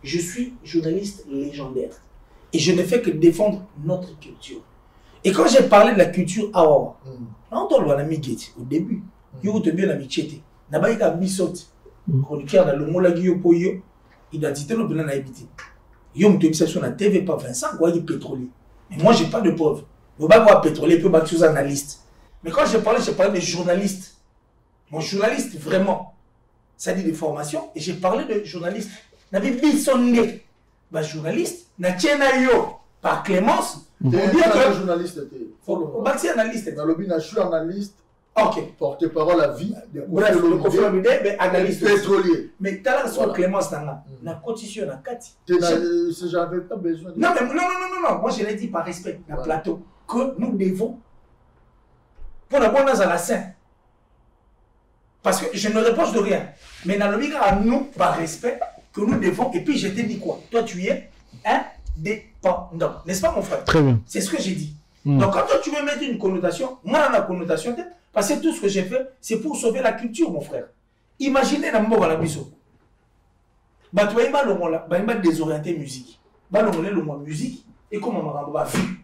Je suis journaliste légendaire et je ne fais que défendre notre culture. Et quand j'ai parlé de la culture Awawa, au début, yo te bien amichete, nabaïka bisot, chroniqueur dans le molagi yo poyo, identité le plan na habité. Yo me te sur la TV pas Vincent quoi il pétrolier. Mais moi j'ai pas de preuves. Vous pas voir pétrolier peut battre sous analyste. Mais quand j'ai parlé de journaliste. Mon journaliste vraiment, ça dit des formations et j'ai parlé de journaliste. Nabi bisonné. Bah journaliste, na tiena yo par Clémence. On dit que journaliste était. Faut baxi analyste. Dans le but, je suis analyste. Ok. Porte-parole à vie. Bref, le confirmé, mais analyste. Pétrolier. Mais tu as la Clémence Tanga. Na cotisation na 4. J'avais pas besoin de. Non. Moi je l'ai dit par respect, na plateau, que nous devons pour la bonne à la Saint. Parce que je ne reproche de rien. Mais dans le milieu à nous, par respect, que nous devons. Et puis je t'ai dit quoi? Toi tu es indépendant. N'est-ce pas mon frère? Très bien. C'est ce que j'ai dit. Donc quand toi tu veux mettre une connotation, moi dans la connotation, parce que tout ce que j'ai fait, c'est pour sauver la culture, mon frère. Imaginez dans mon la biso. Bah tu vas le désorienter musique. Bah le musique et comment on va vivre.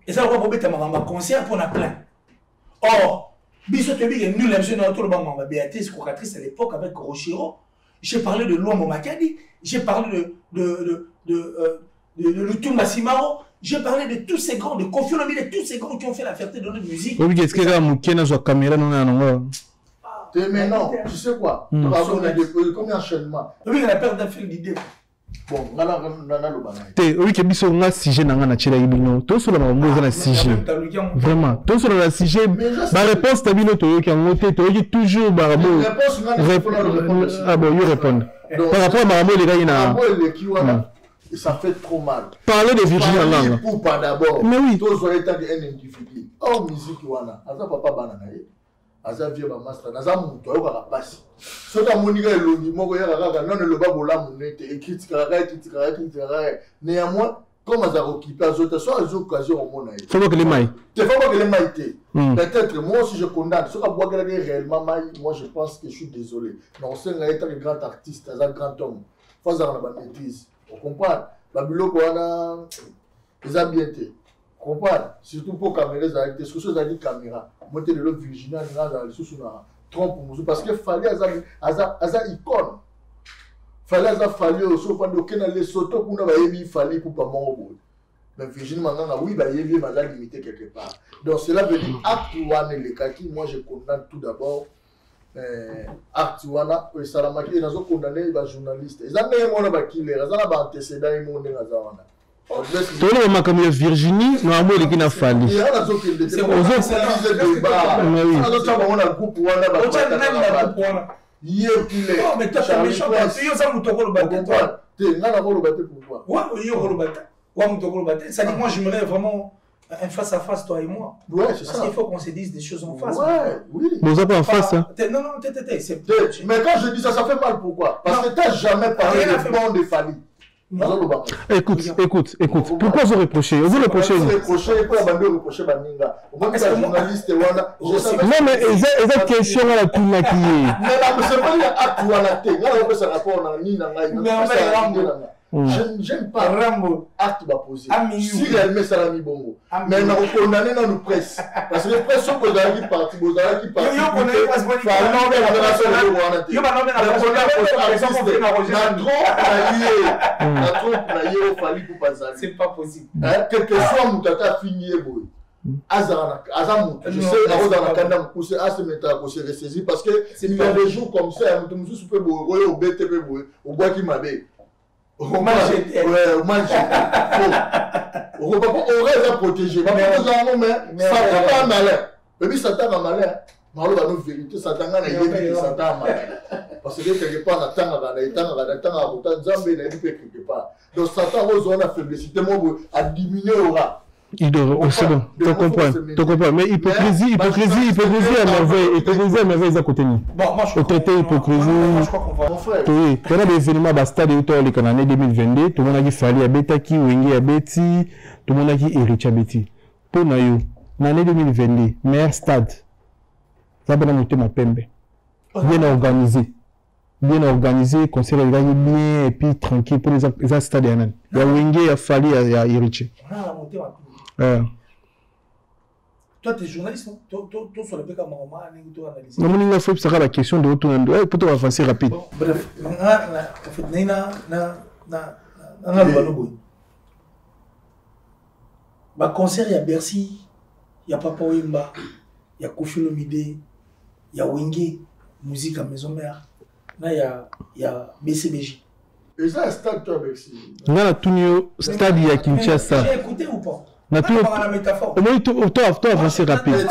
Et ça on va mettre un concert pour la plein. Or, biso te dit que nous l'aimons dans tout le monde, Béatrice Cocatrice à l'époque avec Rochiro. J'ai parlé de Luambo Makadi, j'ai parlé de Lutumba Simaro, j'ai parlé de tous ces grands, de Kofi Olomide, de tous ces grands qui ont fait la fierté de notre musique. Oui, est-ce qu'il y a un caméra mais non, tu sais quoi? Comme un enchaînement. Oui, il a peur d'un fil d'idée. Bon, on a le oui, que biso nga sujet nanga na chela ibino. To so la mambo na sujet. Vraiment. To so la sujet. Ba réponse tabino to ki ngote to ki toujours ba rabo. Ah bon, you répondre. Par rapport à mambo les gars ina. Ça fait trop mal. Parler de Virginie en langue. Pour pas d'abord. Mais oui. Tous ont été un individu. Oh musique wana. Asa papa banana. Asa vieux ba master. Asa muto yo ka passe. Sota monika elongi moko ya kaka non le babola monete critique néanmoins comme à occupé à autres soit les occasions au monde. Faut pas que les mailles. Il faut pas que les mailles étaient. Peut-être moi aussi je condamne. Ce qu'on voit réellement maille, moi je pense que je suis désolé. Mais on sait qu'il est un grand artiste, un grand homme. Faut avoir la maîtrise. On comprend. Babylone Kouana, ils ont bien été. On comprend. Surtout pour caméras, avec des choses avec caméra. Moi je suis le Virginia, je suis trompe parce que fallait à icône. Fallait à fallu aussi pendant que les soto pour nous il fallait pour pas mourir. Mais Virginie Manganga oui il y avait limité quelque part. Donc cela veut dire acte one les kaki moi je condamne tout d'abord acte one et salamaki ils ont condamné les journalistes. Ils ont même on a killer, ils ont antécédent ils m'ont ngazawana. Tout le monde comme Virginie, non amour qui n'a fallu. C'est aux autres débat. On a le groupe one non, mais toi, t'es méchant, tu es un moutoko le bâté. Tu es un moutoko le bâté pour toi. Oui, le bâté. Ouais, moutoko le bâté. Ça dit, moi, j'aimerais vraiment un face à face, toi et moi. Ouais, c'est ça. Parce qu'il faut qu'on se dise des choses en face. Ouais, oui. Vous n'avez pas en face, hein? Non, mais quand je dis ça, ça fait mal. Pourquoi? Parce que tu n'as jamais parlé de bon de Fali. Écoute. Pourquoi vous reprochez? Vous reprochez. Non, mais ils ont question à la tournée qui est. C'est pas j'aime pas Rambo acte va poser. Si elle met ça la mi bongo. Mais on a condamné dans nous presse. Parce que presse sont qui parti, qui parti. C'est pas possible. Quel que soit mon tata fini je sais se mettre à se ressaisir parce que il y a des jours comme ça, au BTP, au bois qui m'avait. On reste à protéger. Mais ça t'a pas malin. Et puis ça t'a pas malin. Malo va nous vérité, ça t'a malin. Parce que quelque part, on attend quelque part. Donc ça t'a besoin de faiblesse. À diminuer au rat. C'est bon, tu comprends. Mais hypocrisie à merveille, ils à côté de nous. Bon, moi je crois oui, on a des événements à stade en année 2022, tout le monde a dit Fali à Betaki, Wengi à Beti, tout le monde a dit Eric à Beti. Pour nous, en année 2022, meilleur stade, ça va monter ma pembe. Bien organisé, concert bien et puis tranquille pour les stades. Il y a Wengi, il y a Fali, il y a Eric. Toi, tu es journaliste, non? Toi, sur le PK, non, il faut savoir la question de retour. Pour avancer rapide. Bref, en fait, le concert, il y a Bercy, il y a Papa Wimba, il y a Kofi Olomide, il y a Wenge, musique à Maison Mère, là, il y a BCBJ. Et ça, stade, toi, Bercy? Là, la Tunio, stade, il y a Kinshasa. J'ai écouté ou pas? La métaphore. Au moins, toi, avancer rapide.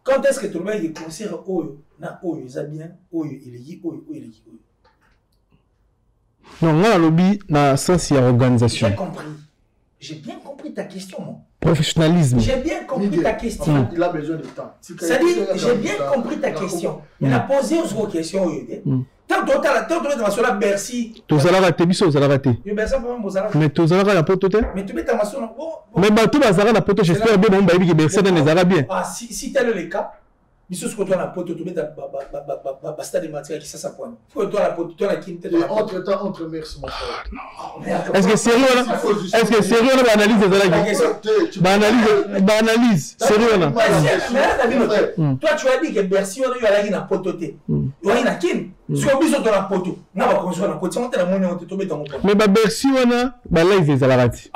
Quand est-ce que tu le des concerts ils ont bien, il est non, là, le lobby, dans le sens, il y a organisation. J'ai bien compris ta question, moi. Professionnalisme. J'ai bien compris ta question. Il a besoin de temps. C'est-à-dire, j'ai bien compris ta question. Il a posé une question. Tant que tu as sur la Bercy. Tu as raté, tu as raté. Mais tu as raté la pote. Mais tu mets ta maçon. Mais tu as raté la pote, j'espère bien que Bercy dans les Arabiens. Ah, si tel est le cas, mais ce que tu as la pote, tu mets ta stade de matière qui s'appointe. Il faut que tu as la pote, tu as la quinte. Entre-temps, entre merci, mon frère. Est-ce que sérieux là? Est-ce que sérieux là, l'analyse des Arabiens? Analyse, sérieux là. Toi, tu as dit que Bercy, il y a une pototé. Il y a une quinte. Si on bise dans la poteau, on va construire la poteau. Si on a la monnaie, on te tombe dans mon poteau. Mais Bercy, on a live des Alarati.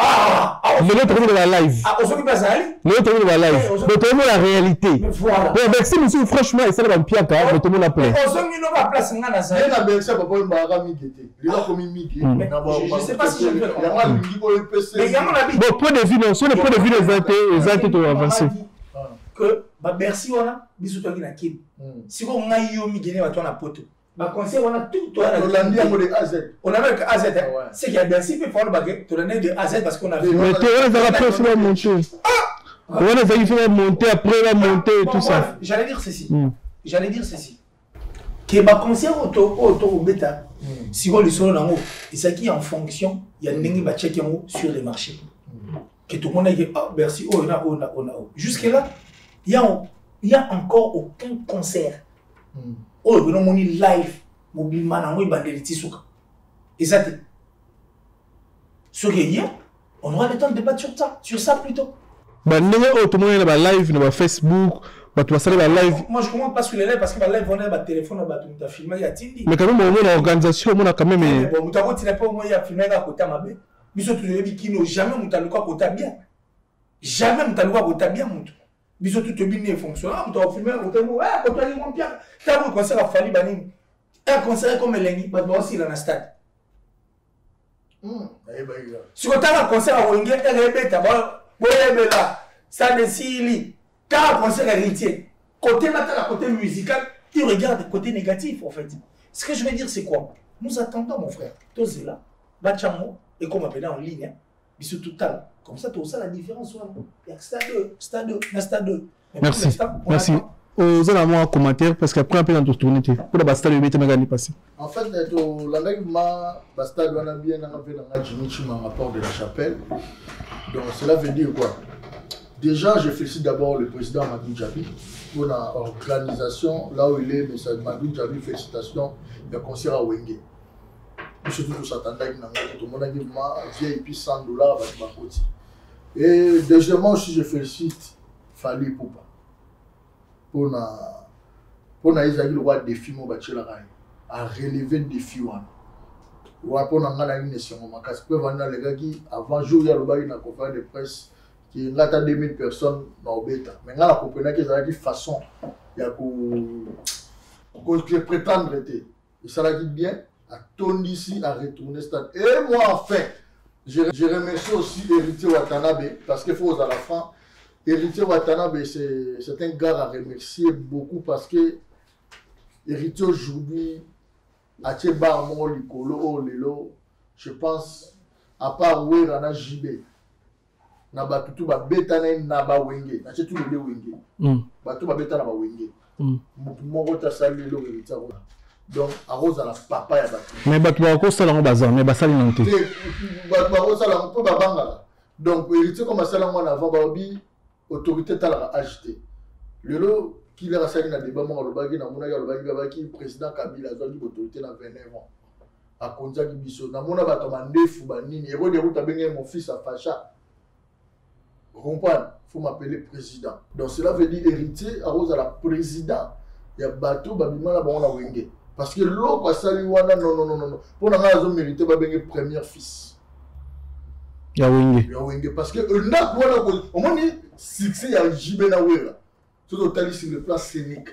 Mais l'autre de la live. On s'occupe de ça. L'autre de la live. Mais tout le monde la réalité. Voilà. Bercy, monsieur, franchement, il s'est un pied car mais tout le monde la plaît. On s'en met dans la place, on a la salle. Il y a Bercy, papa, il m'a ramené guetté. Il a commis midi. Je ne sais pas si je peux. Il y a un PC. Mais il y a mon avis. Bon, point de vue, non, sur le point de vue des athées, tu vas avancer. Que Bercy, on a, bisous, toi qui n'a qu'une. Si on a eu mi gagné, on a poteau. Bah, conseil, on a tout. On a même AZ. C'est qu'il y a Bercy, il faut faire le baguette. Tu l'as de AZ parce qu'on a vu. Mais tu vas après faire monter. On va faire monter, après la monter et tout ça. J'allais dire ceci. Que ma conseil autour au bêta, Si vous le nango, et ça qui est en fonction, il y a des gens qui sur les marchés. Que tout le monde a dit, oh, merci, oh, on. Jusque-là, il n'y a encore aucun concert. Oh, on a live, mobilement, on a et ça, ce qu'il y a, on aura le temps de débattre sur ça plutôt. Bah, tout le monde a live, dans Facebook. Moi je commence pas sur les lives parce que le live on a un téléphone, on a filmé, il y a Tindi. Mais quand même, on a une organisation, on a quand même. Bon, tu as pas au moins filmé à côté à ma bête. Mais surtout, jamais on a le quoi côté bien. Jamais on a le quoi côté bien. Mais surtout, tu as bien fonctionné. On a filmé à côté de moi. Quand tu as dit mon pierre, tu as vu le concert à Fali Banini. Un concert comme Eleni, mais aussi dans le stade. Si tu as un concert à Wenge, tu as répété, tu as là, ça décide. Quand on concert héritier, côté matin, côté musical, tu regardes le côté négatif en fait. Ce que je veux dire, c'est quoi? Nous attendons, mon frère. Tous là, Bachamo, et comme on appelle en ligne, bisous tout à l'heure. Comme ça, tu as la différence. Il y a stade 2. Merci. Merci. Vous avez un commentaire parce qu'après, on peut en tourner. Pour la stade, il y a passé. En fait, la stade, on a bien un rapport de la chapelle. Donc, cela veut dire quoi? Déjà, je félicite d'abord le président Madou Djabi pour l'organisation, là où il est, mais Madou Djabi, félicitations, il y a un concert à Wenge. Surtout, tout s'attendait que tout le monde a dit, vieille puis $100 avec ma côté. Et deuxièmement aussi, je félicite Fali Poupa pour le roi des défis, à relever le défi. Pour une nation, parce que les gars qui, avant jour, il y a une conférence de presse. Il y a 2000 personnes dans le bêta. Mais là, on comprend qu'il y a une façon de prétendre être. Et ça l'a dit bien, à ton ici, à retourner stade. Et moi, enfin, je remercie aussi Héritier Watanabe, parce qu'il faut à la fin. Héritier Watanabe, c'est un gars à remercier beaucoup parce que Héritier aujourd'hui, à Tchebar, Likolo, Lelo, je pense, à part où il y a JB. Naba tout ba beta na ba wenge na chetu le wenge ba tout ba beta na ba wenge mo rota sali lo héritier donc arose la papa ya ba mais ba tout ko sala ngo bazan mais ba sali nanté ba ko sala ngo ba banga donc héritier comme sala ngo na avant ba bi autorité tala agité le lo qui leur a sali na débat mo lo ba ki na mona ya lo ba ki président Kabila zo di autorité na 29 ans a konja ki biso na mona ba to mandefu ba nini e ko de ruta benga mon fils a facha. Comprendre, il faut m'appeler président. Donc cela veut dire héritier, arrose à la président. Il y a bateau, babima là, on a wenge. Parce que l'eau, ça lui wana non. Pour la raison mérité, va benga premier fils. Il y a wenge. Il y a wenge. Parce que là, au moins, succès, il y a JB na wera. Tout au tali sur le plan scénique.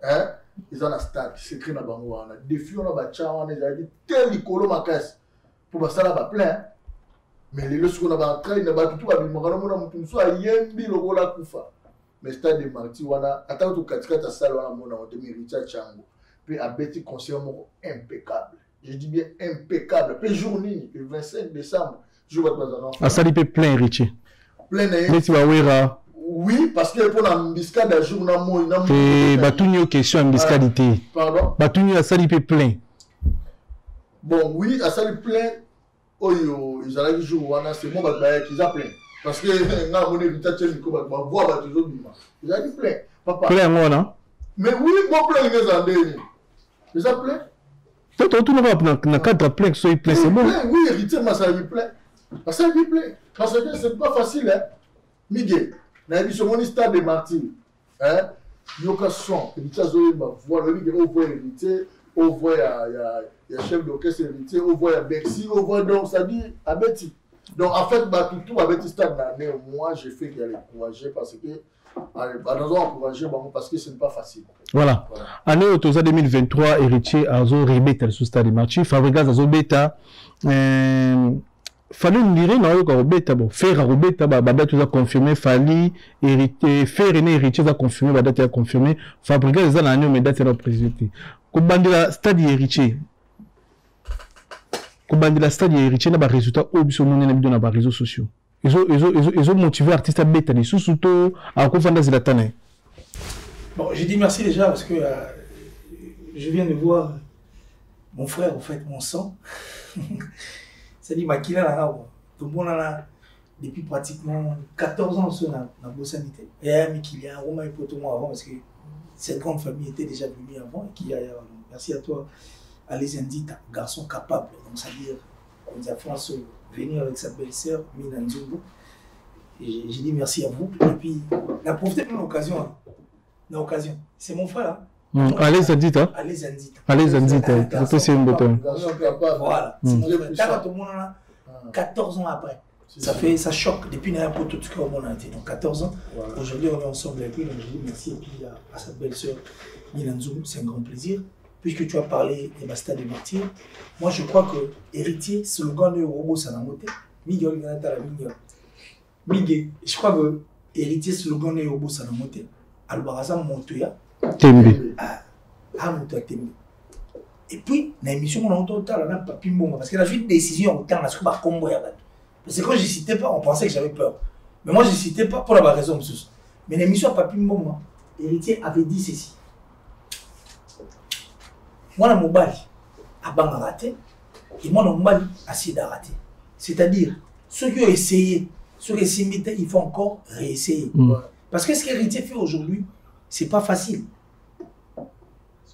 Hein? Ils ont la stade, c'est écrit dans le bango. Défi, on a battu, on a dit tel icolo ma caisse. Pour ça, là, va plein. Mais les leçons qu'on a entré, il n'a pas tout à dire, mais stade de Marti, on a attendu tout 4 salles, on a mérité à Tchango. Puis à Betty, concert impeccable. Je dis bien impeccable. Puis journée, le 25 décembre, je vois pas un enfant. Ah, ça lui fait plein, Richie. Plein, oui, parce que pour la mbiscade, jour, on a moins. Et Batounio, question à mbiscadité. Pardon? Batounio, ça lui fait plein. Bon, oui, à ça lui plein. Oyo, ils allaient jouer wana c'est bon qu'ils appellent parce que na mon héritage tient ko ba voix ba toujours bima ils allaient plein papa plein ngona mais oui bon plein les andeni ils appellent tout ne va na cadre plein soit plein c'est bon oui héritier ma ça lui plein parce que c'est pas facile hein Miguel na biso mon stade de Martyr hein yoka son héritier zo ba voix le Miguel au voix héritier au voix il y a chef d'orchestre héritier, on voit à Bercy, on voit donc ça dit à Betty. Donc en fait, tout à Betty Stade, moi j'ai fait qu'il y a encourager parce que nous encourager parce que ce n'est pas facile. Voilà. Année 2023, héritier à Zo Rebeta sous Stade de Martyr, Fabregas à Zo Beta. Fallait nous dire non au Beta bon faire à Beta Bada tout a confirmé Fali héritier faire René héritier a confirmé Bada a confirmé Fabregas à l'année mais date la présidente. Comme bandira Stade héritier. Comme la stade héritier n'a pas résultat au biso non n'a pas réseaux sociaux. Ils ont motivé l'artiste à bêta les sous-sous à confondre la tane. Bon, j'ai dit merci déjà parce que je viens de voir mon frère, en fait, mon sang. C'est-à-dire, Makila, là, tout le monde là, depuis pratiquement 14 ans, on a bossé en Ité. Et il y a un Romain et Potomon avant, parce que cette grande famille était déjà venue avant. Et qui a, merci à toi, Allez Indit, garçon capable. Donc, c'est-à-dire, on nous a fait venir avec sa belle-sœur, Mina Nzungu. Et j'ai dit merci à vous. Et puis, on a profité de l'occasion. L'occasion. C'est mon frère. Allez Indit, hein? Allez Indit. Allez Indit, c'est une bouton. Voilà. C'est mon frère. Tout le monde là, 14 ans après. Ça choque depuis n'importe tout ce qu'on a été. Donc 14 ans. Aujourd'hui, on est ensemble avec lui. Donc je dis merci. Et puis à sa belle-sœur, Mina Nzungu, c'est un grand plaisir. Puisque tu as parlé des bastards de martyrs, moi je crois que héritier, slogan de Robo Sanamote, Miguel Ganatala Miguel. Miguel, je crois que héritier, slogan de Robo Sanamote, Albarazam Montoya, Tembe. Ah, Montoya Tembe. Et puis, dans l'émission, on a entendu là, Papi Mbongo, parce que la une décision au temps, parce que Combo Yabat. Parce que quand je ne citais pas, on pensait que j'avais peur. Mais moi je ne citais pas pour la raison, monsieur. Mais l'émission à Papi Mbongo, héritier avait dit ceci. Moi, la mobile a raté et moi, la mobile a essayé d'arrêter. C'est-à-dire, ceux qui ont essayé, ceux qui s'imitaient, il faut encore réessayer. Parce que ce qu'héritier fait aujourd'hui, ce n'est pas facile.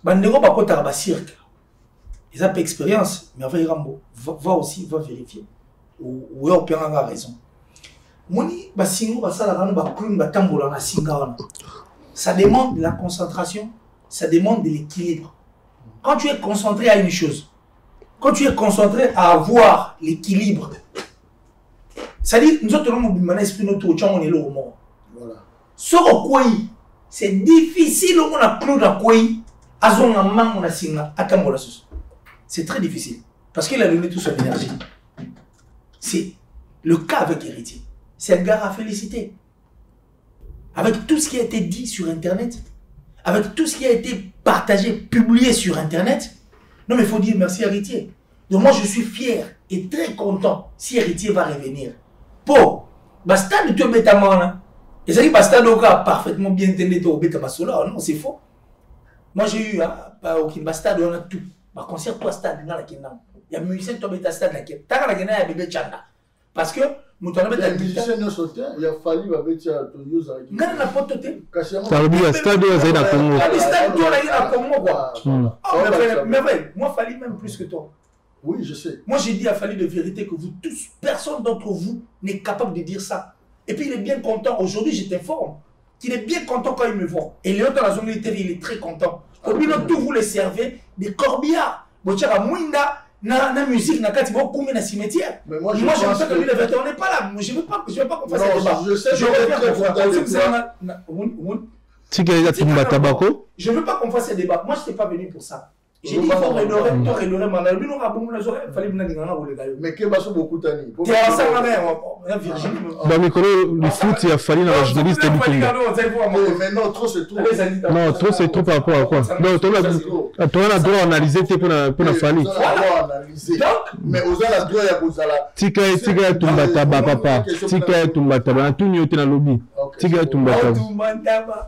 Bandego, par contre, il y a un cirque. Ils ont pas d'expérience, mais enfin, va aussi, va vérifier. Ou il y a raison. Ça demande de la concentration, ça demande de l'équilibre. Quand tu es concentré à une chose, quand tu es concentré à avoir l'équilibre, c'est-à-dire, nous autres, nous avons c'est difficile, c'est très difficile, parce qu'il a donné toute son énergie. C'est le cas avec Héritier. C'est un gars à féliciter. Avec tout ce qui a été dit sur Internet, avec tout ce qui a été partagé, publié sur Internet, non mais il faut dire merci Héritier. Donc moi je suis fier et très content si Héritier va revenir. Pour Basta de tout bétamana. Et ça dit Basta Doka parfaitement bien entendu au Bétamasola. Non, c'est faux. Moi j'ai eu au Basta on a tout. Par concert toi stade dans la Kenya. Il y a musicien qui tombe stade la Kenya. T'as la Kenya il y a bébé Chanda. Parce que il y a musicien qui sauté, il a fallu avec Tonyoza. Non, n'a pas toté. Ça veut dire stade où il y a Congo. Stade où il y a Congo quoi. Mais vrai, moi fallu même plus que toi. Oui, je sais. Moi j'ai dit à Fali de vérité que vous tous, personne d'entre vous n'est capable de dire ça. Et puis il est bien content. Aujourd'hui je t'informe qu'il est bien content quand il me voit. Et Léon dans la zone militaire, il est très content. Au milieu de tout vous les servez des corbillards. Bochara Mouinda. Na musique, na kati beaucoup mais na cimetière. Mais moi je pense que lui la vérité on n'est pas là. Je veux pas qu'on fasse un débat. Je sais je veux pas qu'on fasse un débat. Moi je n'étais pas venu pour ça. J'ai dit il faut relever mais que baso beaucoup tani. Tu as ça ma Virginie. Dans micro le foot il a fallu dans la journaliste du Congo. Mais non trop c'est trop. Non trop c'est trop par rapport à quoi? Non toi on a droit analyser pour la Fali. Mais aux la droit ya kozala. Tika tumbataba papa. Tika tumbataba tout nyote na lobby. Tika tumbataba.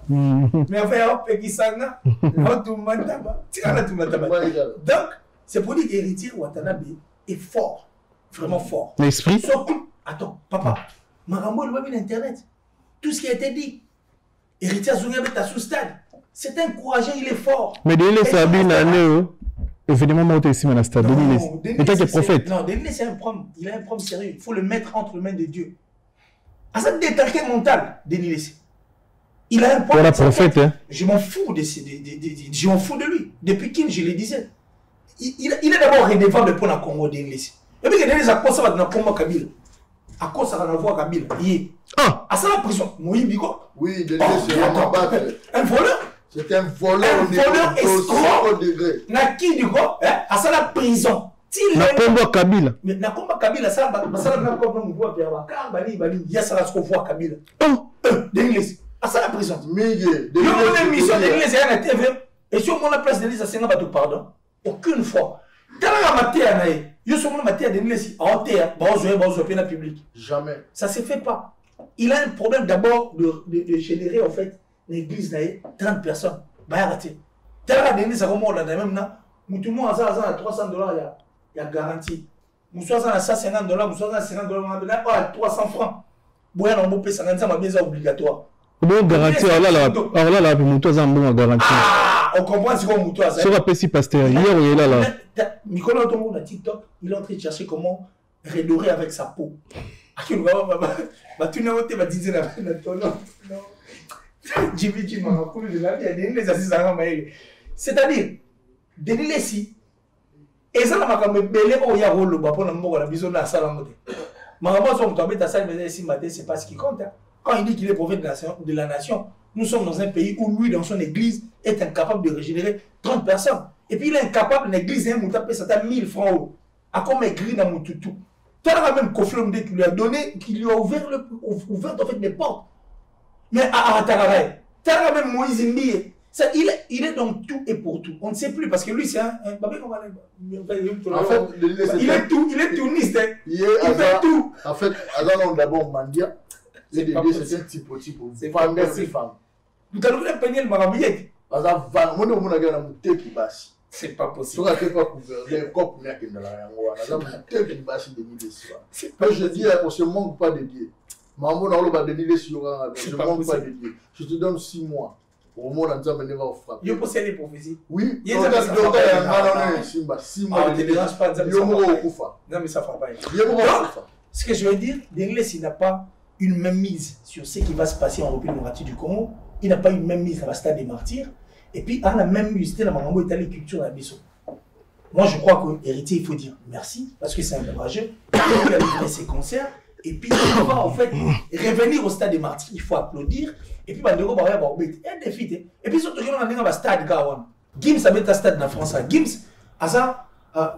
Mais enfin on peut kisanga. On tumbataba. Tika la tumbataba. Donc, c'est pour dire qu'Héritier Watanabe est fort, vraiment fort. L'esprit. Surtout, attends, papa, Marambo, le web Internet, tout ce qui a été dit, Héritier Zougabe est sous stade, c'est encouragé, il est fort. Mais Denis Sabine, évidemment, moi, ici, dans le stade. Il est prophète. Non, Denis, c'est un problème, il a un problème sérieux, il faut le mettre entre les mains de Dieu. À cette détaquée mentale, Denis. Il a un problème. Voilà, prophète, hein. Je m'en fous de lui. Depuis qu'il, je le disais. Il est d'abord redevable pour la Congo d'English. Et puis, il a quoi ça va dans le Congo Kabila. À quoi ça va dans le Congo Kabila. À ça la prison. Moïbigo. Oui, c'est un voleur. C'est un voleur. Un voleur escroc. Na qui du coup, à ça la prison. Na Congo Kabila. Mais na Congo Kabila, ça va na Congo Mouvoua Pierre. Car Bali, il y a ça la Scovoa Kabila. D'English. À ça la prison. Miguel. Il y a une émission d'Église à la TV. Et si on prend la place d'Église à Sénat, pardon. Aucune fois. Quand on a maté à Naï, il y a sûrement maté à d'Église à Otea, dans public. Jamais. Ça ne se fait pas. Il a un problème d'abord de générer en fait l'église Naï, 30 personnes. Bah arrêtez. T'as la d'Église à comment on a même là. Moutoumou a ça à $300, il y a garantie. Moussouazan à $150, Moussouazan à $50, on a 300 francs. Boyan on peut payer 50 ça, mais c'est obligatoire. Bon garantie, alors là, Moutoazan bon garantie. Ah, on comprend ce qu'on Moutoazan. Sur la PC Pasteur, hier il est là. Nicolas Otombo dans TikTok, il est en train de chercher comment redorer avec sa peau. C'est-à-dire, Denis Lessi, et ça, c'est pas ce qui compte. Quand il dit qu'il est prophète de la nation, nous sommes dans un pays où lui, dans son église, est incapable de régénérer 30 personnes. Et puis il est incapable, l'église, ça t'a 1000 francs. À comme écrit dans mon toutou. Tu as même Koflom qui lui a donné, qui lui a ouvert en fait les portes. Mais à Tarare, tu as même Moïse Mbiye. Il est dans tout et pour tout. On ne sait plus parce que lui, c'est un. En fait, il est tourniste. Il fait tout. En fait, alors d'abord, Mandia, c'est un type. C'est pas une femme. Vous avez peigné le marabouillette. C'est pas possible. Je dis, on ne se manque pas de Dieu. Maman, on va donner les sur je ne manque pas de Dieu. Je te donne 6 mois. Au moins, on va me frapper. Il possède les prophéties. Oui, il y a 6 mois. Ne te dérange pas. Non, mais ça ne fera pas. Ce que je veux dire, Denglès, il n'a pas une même mise sur ce qui va se passer en République démocratique du Congo. Il n'a pas une même mise dans la stade des martyrs. Et puis, à la même musité, la Marambo est allée culture à Bissot. Moi, je crois qu'Héritier, il faut dire merci, parce que c'est un courageux. Il a livré ses concerts. Et puis, il va en fait revenir au stade des martyrs. Il faut applaudir. Et puis, Bandego va avoir un défi. Et puis, surtout, on a un stade. Gims a mis un stade en France. Gims,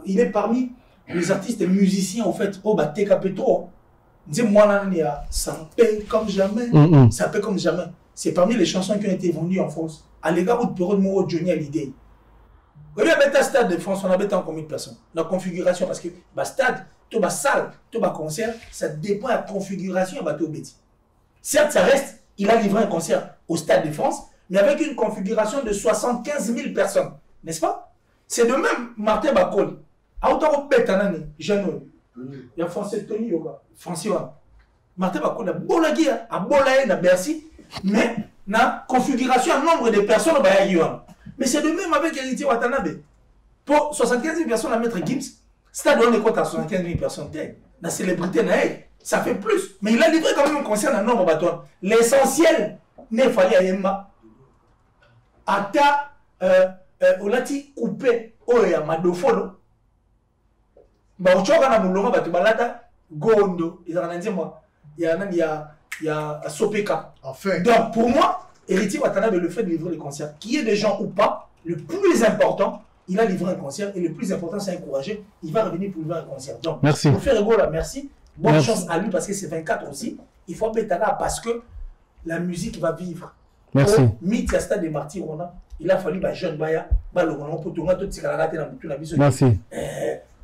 il est parmi les artistes et musiciens, en fait, au TKP trop. Dis-moi, ça paie comme jamais. Ça paie comme jamais. C'est parmi les chansons qui ont été vendues en France. À l'égard où Perrault de Moro Johnny a l'idée. Vous voyez, à un stade de France, on avait tant combien de personnes? La configuration, parce que le stade, tout le salle, tout le concert, ça dépend de la configuration à bateau bêtis. Certes, ça reste, il a livré un concert au stade de France, mais avec une configuration de 75 000 personnes. N'est-ce pas? C'est de même Martin Bacol. À autant que Bétanane, jeune, il y a Français Tony Yoga, Français Martin Bacol a Bolagui, à Bolaye, à Bercy, mais na configuration, un nombre de personnes, mais c'est de même avec Héritier Watanabe. Pour 75 000 personnes à mettre Gims, stade on est quoi à 75 000 personnes? La célébrité, ça fait plus. Mais il a livré quand même un concert un nombre de bâtons. L'essentiel n'est fallait à Yemma. Ata, on l'a dit coupé, oh, et à Madofolo. Bah, au Tchoga, na Mouloma, Batubalata, Gondo, il y a Sopeka. Enfin. Donc, pour moi, Héritier Watanabe, le fait de livrer les concerts, qui est des gens ou pas, le plus important, il a livré un concert et le plus important, c'est encourager. Il va revenir pour livrer un concert. Donc, merci. Pour faire ego là, merci. Bonne chance à lui parce que c'est 24 aussi. Il faut appeler là parce que la musique va vivre. Merci. Mythe, stade des martyrs, il a fallu que jeune Baya, merci.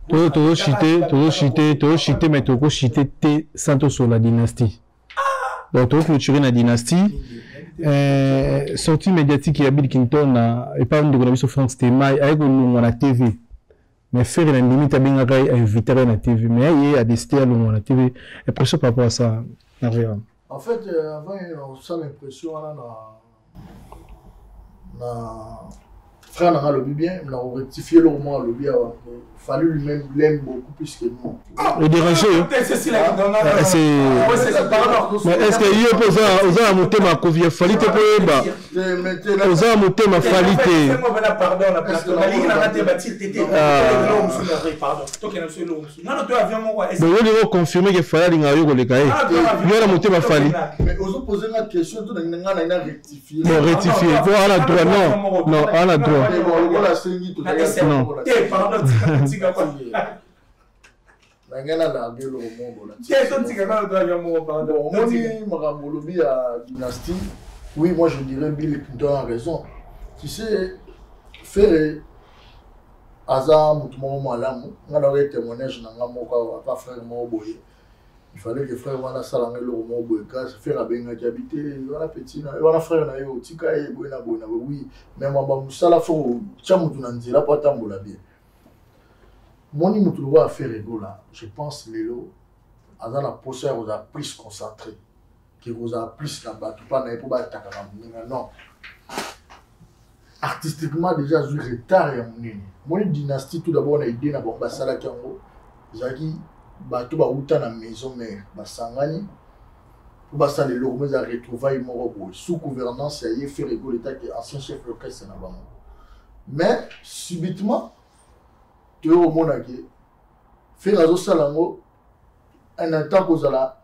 Todo chité, mais todo chité te santo sur la dynastie. Donc, todo clôturer la dynastie. Sortie médiatique, il y a Bill Clinton, et pas une de France Tema, avec la TV. Mais faire une limite à bien inviter à la TV. Mais il y a des stèles à la TV. Et pour ça, par rapport à ça, en fait, avant, on sent l'impression, frère n'a pas le bien, on a rectifié le moment, le bien, il fallait lui-même l'aime beaucoup plus que nous. Le déranger, c'est mais est-ce que il y a un monté ma confiance, fallait te payer aux hommes monté ma qualité. Pardon, la place de la ligue n'a pas été bâtie, t'étais pardon. Toi qui n'as pas eu non, toi avion mon roi. Mais on a confirmé que fallait l'inga yo le cahier. Il y a la monté ma qualité. Mais osons poser la question, tout le monde a rectifié. Non, rectifié. Voilà la droit, non, non, à la droit. Non. Pardon. Oui, moi je dirais Bill Clinton a raison. Tu sais, faire hasard, on aurait témoignage dans pas frère Moboye. Il fallait que frère wana salanga le roman boyka faire abenga qui habiter wana petit na wana frère na yo tika e boyna oui mais moi ba musala fo chamutu na nzela pa tambola bien moni mutu lo va faire rigola je pense lelo azana la posture vous a plus concentré qui vous a plus la batu pas na pour ba takaka mninga non artistiquement déjà du retard ya munene moni dynastie tout d'abord na idée na bomba sala kango zaki bato ba uta na maison mère basangani pour basa le logo mais à retrouvailles moko sous gouvernance ya fait rigoler l'état qui ancien chef d'orchestre na bango mais subitement tu au monaki fait razo salango un temps kozala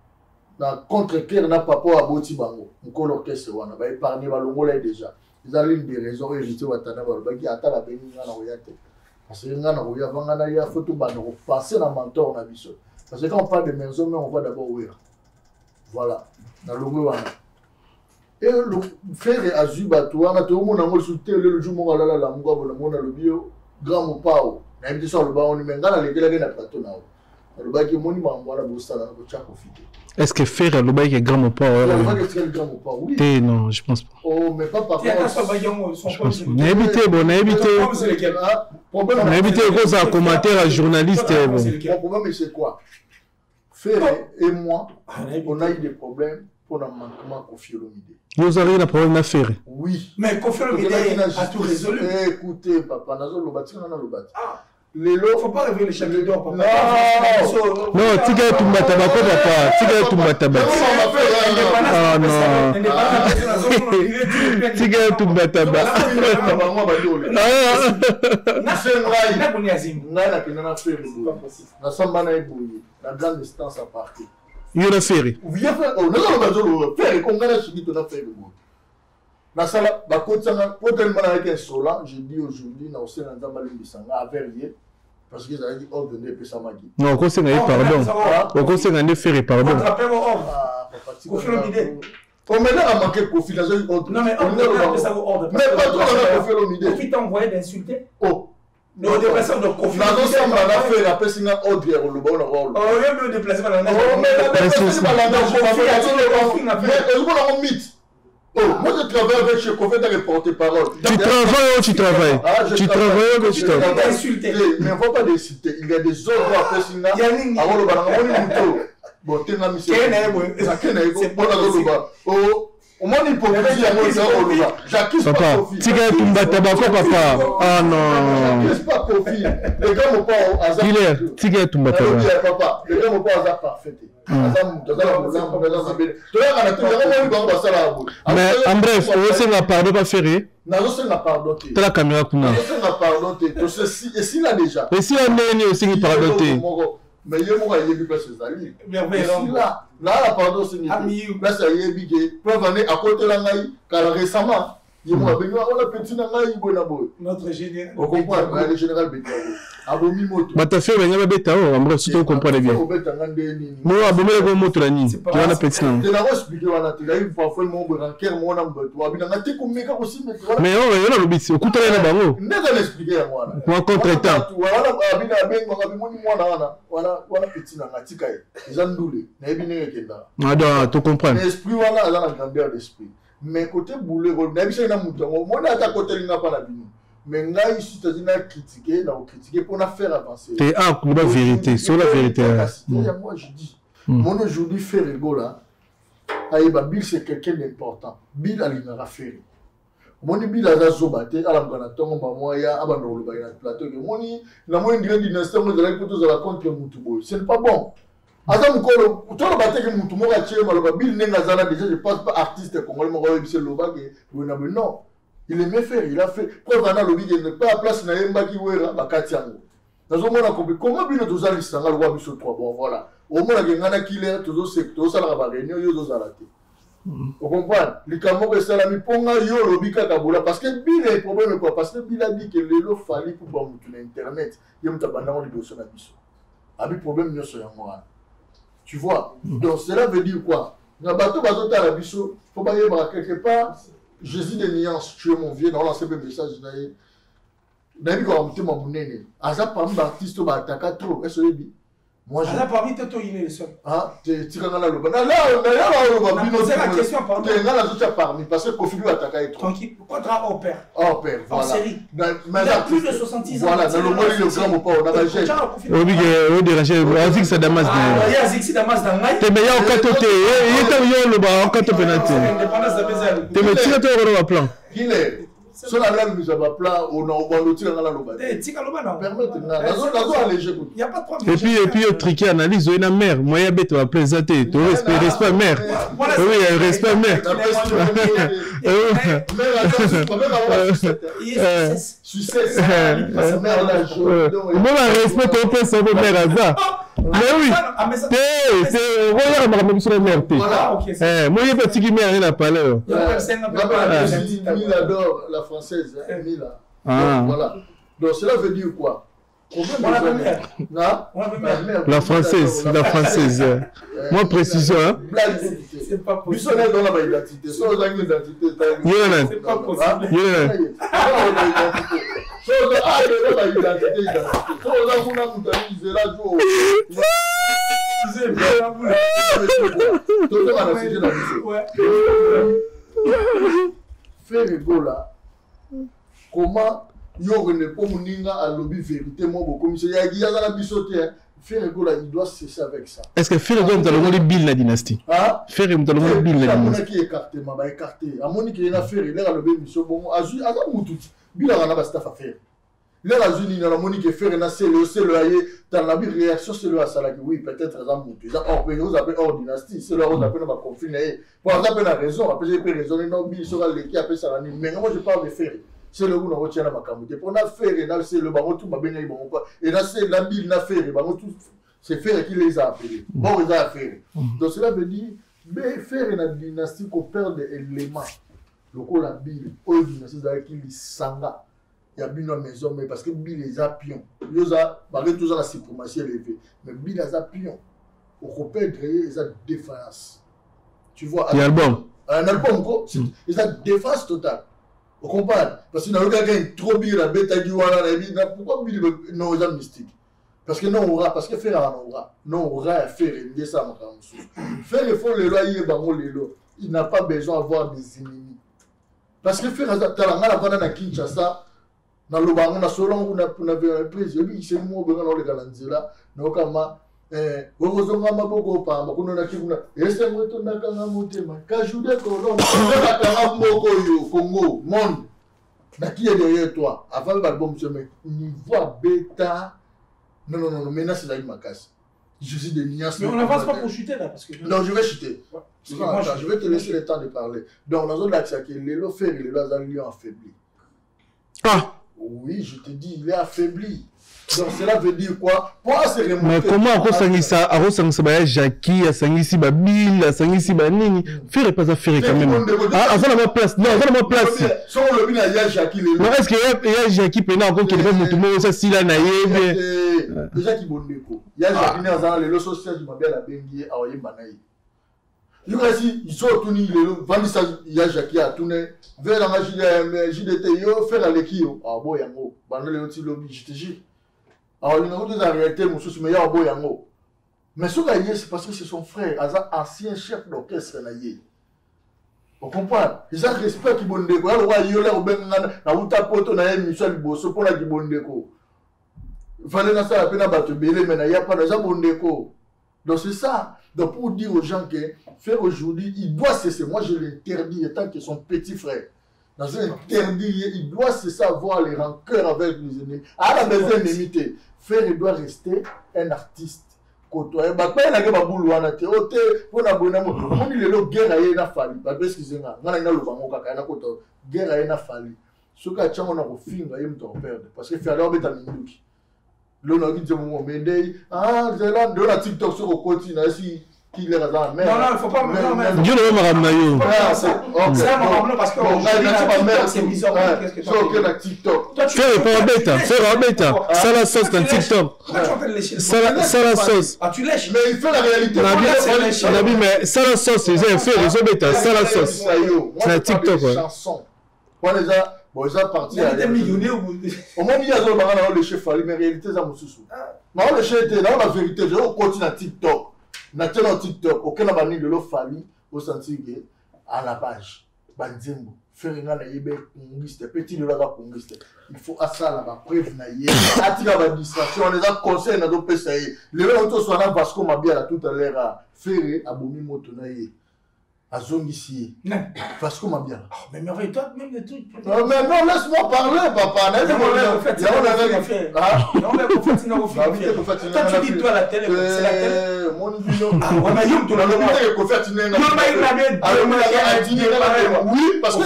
na contre-cœur na papa aboti bango ko l'orchestre wana ba épargner ba longola déjà ils ont l'une des raisons éviter watana ba ki ata la benga na oyate parce que ngana oya vanga na ya photo ba no passer na mentor na biso parce que quand on parle de maison mais on voit d'abord où voilà na logo wana et le frère azuba to wana to mo na ngol souter le jour mo la la ngo bona mo na lo bio grand mo pao na invité sur le ba on mengana le gela na plateau na le ba ki moni ma ngwana bo sala ko cha profiter. Est-ce que faire le bail est grand mon pas? Oui. Non, je pense pas. Oh, mais pas par contre. N'habitez bon, n'habitez. N'habitez quoi ça commentaire à journaliste. Mon problème c'est quoi? Faire et moi, on a eu des problèmes pour le manquement Koffi Olomide. Vous avez un problème à faire? Oui. Mais Koffi Olomide a tout résolu. Écoutez, papa, nazo lobati na lobati. Lelo, faut pas réveiller les chèvres d'or, papa. Non, tika tumbata bako papa, tika tumbata bako. Ah non. Tika tumbata bako. Na samba na eboye, na grande distance à partir. Il y a ferry. Oui, il y a fait. Oh, non, ferry, qu'on gagne sur l'île, on a fait le mot. Na sala, ba kotsanga, potellement avec un sola, j'ai dit aujourd'hui, na aussi na nzamba limbisanga à Verrier. Parce qu'ils avaient dit ordre de Pessamagi. Non, au conseil pardon. Au conseil de faire pardon. On m'a dit à manquer Koffi, là j'ai ordre. Non mais on ça ordre. Mais pas trop on a Koffi Olomide. Koffi t'a envoyé d'insulter. Oh. Le déplacement de Koffi. Là nous sommes à la fait la personne ordre au lobo on rôle. Oh, il me déplacer par la neige. Oh, mais la personne par la neige, on mythe. Oh, moi je travaille avec chez Koffi dans les porte-parole. Tu travailles ou tu travailles? Tu travailles ou tu travailles? Mais on ne va pas décider. Il y a des ordres à faire sinon. Avant le ballon, on est plutôt. Bon, tu es un monsieur. C'est pas le bas. Oh, au moins il peut dire j'accuse pas Koffi. Tika tumbata bako papa. Ah non. J'accuse pas Koffi. Les gars m'ont pas hasard. Il est tika tumbata papa. Les gars m'ont pas hasard parfait. Mais en bref, on va pardon pas faire. Tu la caméra kuna. Et si là déjà. Et si la nene aussi qui pardon. Mais il y a moi il y a plus place zali. Là la pardon c'est ni. Là ça y est bigé. Preuve année à côté la ngai car récemment il m'a venu on a petit na ngai bona boy. Notre général. On comprend le général Betao. Abomi moto. Bata fait venir Betao, en bref si tu comprends bien. Moi abomi le moto la ni. Tu vas la petit là. Tu l'as expliqué on a eu parfois mon ranker mon number 3 bina ngati kumika aussi mais on a le bit au couteau là bango. Ndeza l'expliquer moi. Moi contre-temps. Voilà abina bengo ngabimoni mwana wana petit na ngati kai. Izandule na ebine kenda. Ah donc tu comprends. L'esprit wana ala la grandeur d'esprit. Mais côté boulé na bisa na mutu mo na ta côté linga pa na bino. Mais ngai ici tu as critiquer pour la faire avancer. C'est la vérité, c'est la vérité. Moi je dis, mon aujourd'hui fait rigolo là. Aïba Bill c'est quelqu'un d'important. Bill a l'inara fait. Mon Bill a zobate, à la ganaton, moi ya abandon le bain plateau. Moni, la moindre grande dynastie, vous allez plutôt la contre Moutubo. Ce n'est pas bon. Azam Kolo, tout le bâtiment que Moutubo a tué, Bill Nengazana déjà, je pense pas artiste congolais, c'est le baguette. Non. Il aimait faire, il a fait. Preuve en a lobby, il n'est pas à place, il n'a pas qui ouera, Bakatiango. Dans un monde compris, comment bien nous allons s'en aller voir sur 3. Bon, voilà. Au moins, il y a un killer, tous les secteurs, ça va réunir, il y a deux arrêtés. Vous comprenez? Les Camerounais, c'est la miponga, yo, lobby, Kakaboula. Parce que Bill a un problème, quoi. Parce que Bill a dit que l'élo fallait pour pouvoir monter Internet. Il y a un tabanan, on est sur la mission. Il y a un problème, il y a un tu vois? Donc, cela veut dire quoi? Dans le bateau, il la mission, il faut pas y avoir quelque part. Jésus des nuances, tu es mon vieux, on a lancé un message. N'a pas dit qu'on a mon artiste, on va attaquer trop. Est-ce que Moi, je... Ah, parmi toi, il est le seul. Ah, tu es là, la question, pardon. Tu es là, parmi, parce que Kofi lui attaque trop. Tranquille, contrat hors pair. Hors pair, voilà. En série. Il a plus de 70 ans. Voilà, dans le monde, il est grand ou pas, on a la gêne. Oui, on dérange, Azik c'est Damas. Il y a Azik c'est Damas dans Maï. T'es meilleur en katoté, il est en le bas, en kato penalty. T'es meilleur en plan. Il est. Si on a là, nous avons plan, on a oublié de la loba. Permettez-moi, il n'y a pas de problème. Et puis, au triquet analyse, on a mère. Moi, il y a bête, on va plaisanter. Tu respect mère. Oui, respect mère. Succès. Moi, je respecte un peu son mère à ça. Mais oui, regarde ma sur la mère. Moi, il y a pas de qui mère, il n'a pas l'air. Mila adore la française, Mila. Voilà. Donc cela veut dire quoi? La française, la française. Moi, précision. C'est pas possible. Dans la identité. C'est pas possible. Faire rigola. Comment yo ne pas moninga à lobby vérité moi beaucoup monsieur il y a la bisoté faire rigola il doit cesser avec ça. Est-ce que faire rigola dans le bill la dynastie? Ah faire rigola dans le bill la dynastie. Qui écarté ma ba écarté à monique il a fait il a lobby monsieur bon azu à la mututi bila na ba staff à faire. Il a razuni na monique faire na c'est le aye dans la réaction c'est le asala que oui peut-être ça mutu ça hors pays vous appelez hors dynastie c'est leur appelle ma confiner pour avoir la raison après j'ai raisonner non bill sera l'équipe après ça mais moi je parle de faire. C'est le goût de retirer ma camouté. Pour la faire, c'est le baron tout ma béni bon quoi. Et là c'est la bille na faire, baron tout c'est faire qui les a appelés. Bon ils a affaire. Donc cela veut dire mais faire une dynastie qu'on perd des éléments. Le coup la bille, au dynastie avec qui les sanga. Il y a bien une maison mais parce que bille les a pion. Ils a malgré tout ça la suprématie élevée. Mais bille les a pion. Au repère ils a défense. Tu vois un album quoi, ils a défense totale. Vous comprenez? Parce que nous avons trop bien la bête à Guiwana, pourquoi nous avons mystique? Parce que nous aura, parce que faire un aura, nous aura à faire une ça faire le fond le loyer il n'a pas besoin d'avoir des ennemis. Parce que faire un talanga la pendant Kinshasa, dans le banc, on a solo, on a prise, oui, c'est moi, on a le galanzela, nous avons heureusement maboko pamba kuno na kibuna ese moto na kanga motema kajude kolon na kanga moko yo Congo monde na qui est derrière toi avant l'album monsieur mais niveau bêta non maintenant c'est la macasse je suis des nuances mais on n'avance pas pour chuter là parce que non je vais chuter je vais te laisser le temps de parler donc dans zone l'axe qui les lo faire les lion affaibli oui je te dis il est affaibli. Donc cela veut dire quoi? Pour se remonter. Mais comment on va Jackie, à Sangisi Babil, à Sangisi Banini, faire pas à faire quand même. Avant la place, non, avant la place. Sur le bin, il y a Jackie. Non, est-ce qu'il y a Jackie Pena encore qui est tout le monde, ça, si la naïve. Déjà qui bondeko. Il y a Jackie dans les lots sociaux, je m'appelle la Bengue à Oyembanaï. Je crois que ils sont tous les vendis, il y a Jackie à tourner. Vers la JDT, faire la l'équipe. Ah bon, yango. Banale aussi lobby, je te dis. Alors, il y a des réalités, mais il y a un beau yango. Mais ce gars, c'est parce que c'est son frère, un ancien chef d'orchestre. Vous comprenez? Ils ont respect qui bonne déco. Alors, il y a l'air bien, il y a Michel Bosso pour la qui bonne déco. Il fallait la peine à battre belé, mais il n'y a pas de bonne déco. Donc, c'est ça. Donc, pour dire aux gens que faire aujourd'hui, il doit cesser. Moi, je l'interdis étant que son petit frère. Dans un interdit, il doit cesser avoir les rancœurs avec les ennemis. À la maison ennemité, faire, il doit rester un artiste. Côtoyer. Bah, il y a des gens qui ont été pour abonner. On dit que guerre a fallu. Bah, excusez-moi. On a le bango kaka na koto. Guerre a fallu. Ce que tu as on a refilé, il me perdre parce que faire leur bête à minduki. L'on a dit mon médaille. Ah, c'est là de la TikTok sur le côté si qui les razan. Non, il faut pas me Dieu ne va pas maillot. C'est un parce que c'est bizarre. Sur que la TikTok. Fais pas bête, fais bête. Ça la sauce dans TikTok. Ça la sauce. Ah, tu lèches. Mais il fait la réalité. Nabi, mais ça la sauce, ils ont fait les bêta, ça la sauce. C'est TikTok. Bon, ils ont parti. Au moins, il y a des gens qui ont les chefs, mais en réalité, ça m'a soucié. Mais on le chèque, dans la vérité, je continue à TikTok. Dans TikTok, aucun abonné de l'eau famille au senti à la page. Banzembo. Faire une petit de la congiste. Il faut à ça la preuve naïe. Attire la distraction, on les a conseillé dans d'autres pays. Les autres sont là parce qu'on m'a bien tout à l'heure. Faire abomi motonaïe. À zone ici. Parce qu'on m'a bien. Mais toi, même le truc. Non, mais non, laisse-moi parler, papa. Toi, tu dis, toi, la télé, c'est la télé. Mon vidéo. Oui, parce que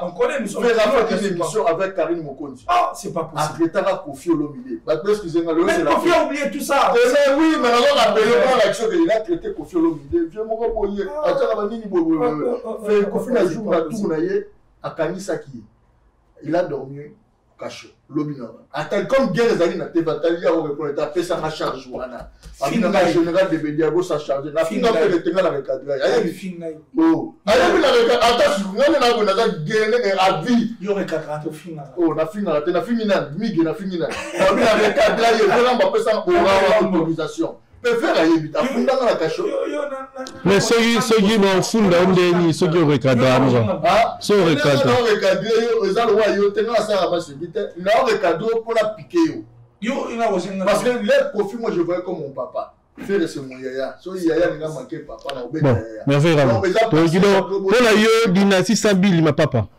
on connaît, nous sommes une émission avec Karine Mokondi. Ah, c'est pas possible. Après, Kofi Olomide. Mais Kofi a oublié tout ça. Oui, mais alors, rappelez-moi l'action qu'il a traité Kofi Olomide. Viens mon repoyer. Kofi n'a joué à tout, à Kanisaki. Il a dormi caché. Attends, comme bien les amis, il a répondre, il a fait ça à charge. Il a général de Bédiago, ça charge. Il a fait le terrain avec Adrien. Oh, attention, on a gagné à vie. Il y aurait 4 ans, fin. Oh, na fin, na fini, na fini. On a avec Adrien, il a fait ça pour autorisation. Mais faire à Yébit, à fond dans la cachot. Mais ceux qui m'en foutent dans le ceux qui ont recadré. Ceux qui ont recadré. Ils ont recadré, ils ont ça à passer. Ils ont recadré pour la piquer. Parce que les profils, moi je voyais comme mon papa. Faire ce mon yaya. So yaya n'a manqué papa. Bon, mais vraiment. Pour la yo, dynastie Sambil, ma papa.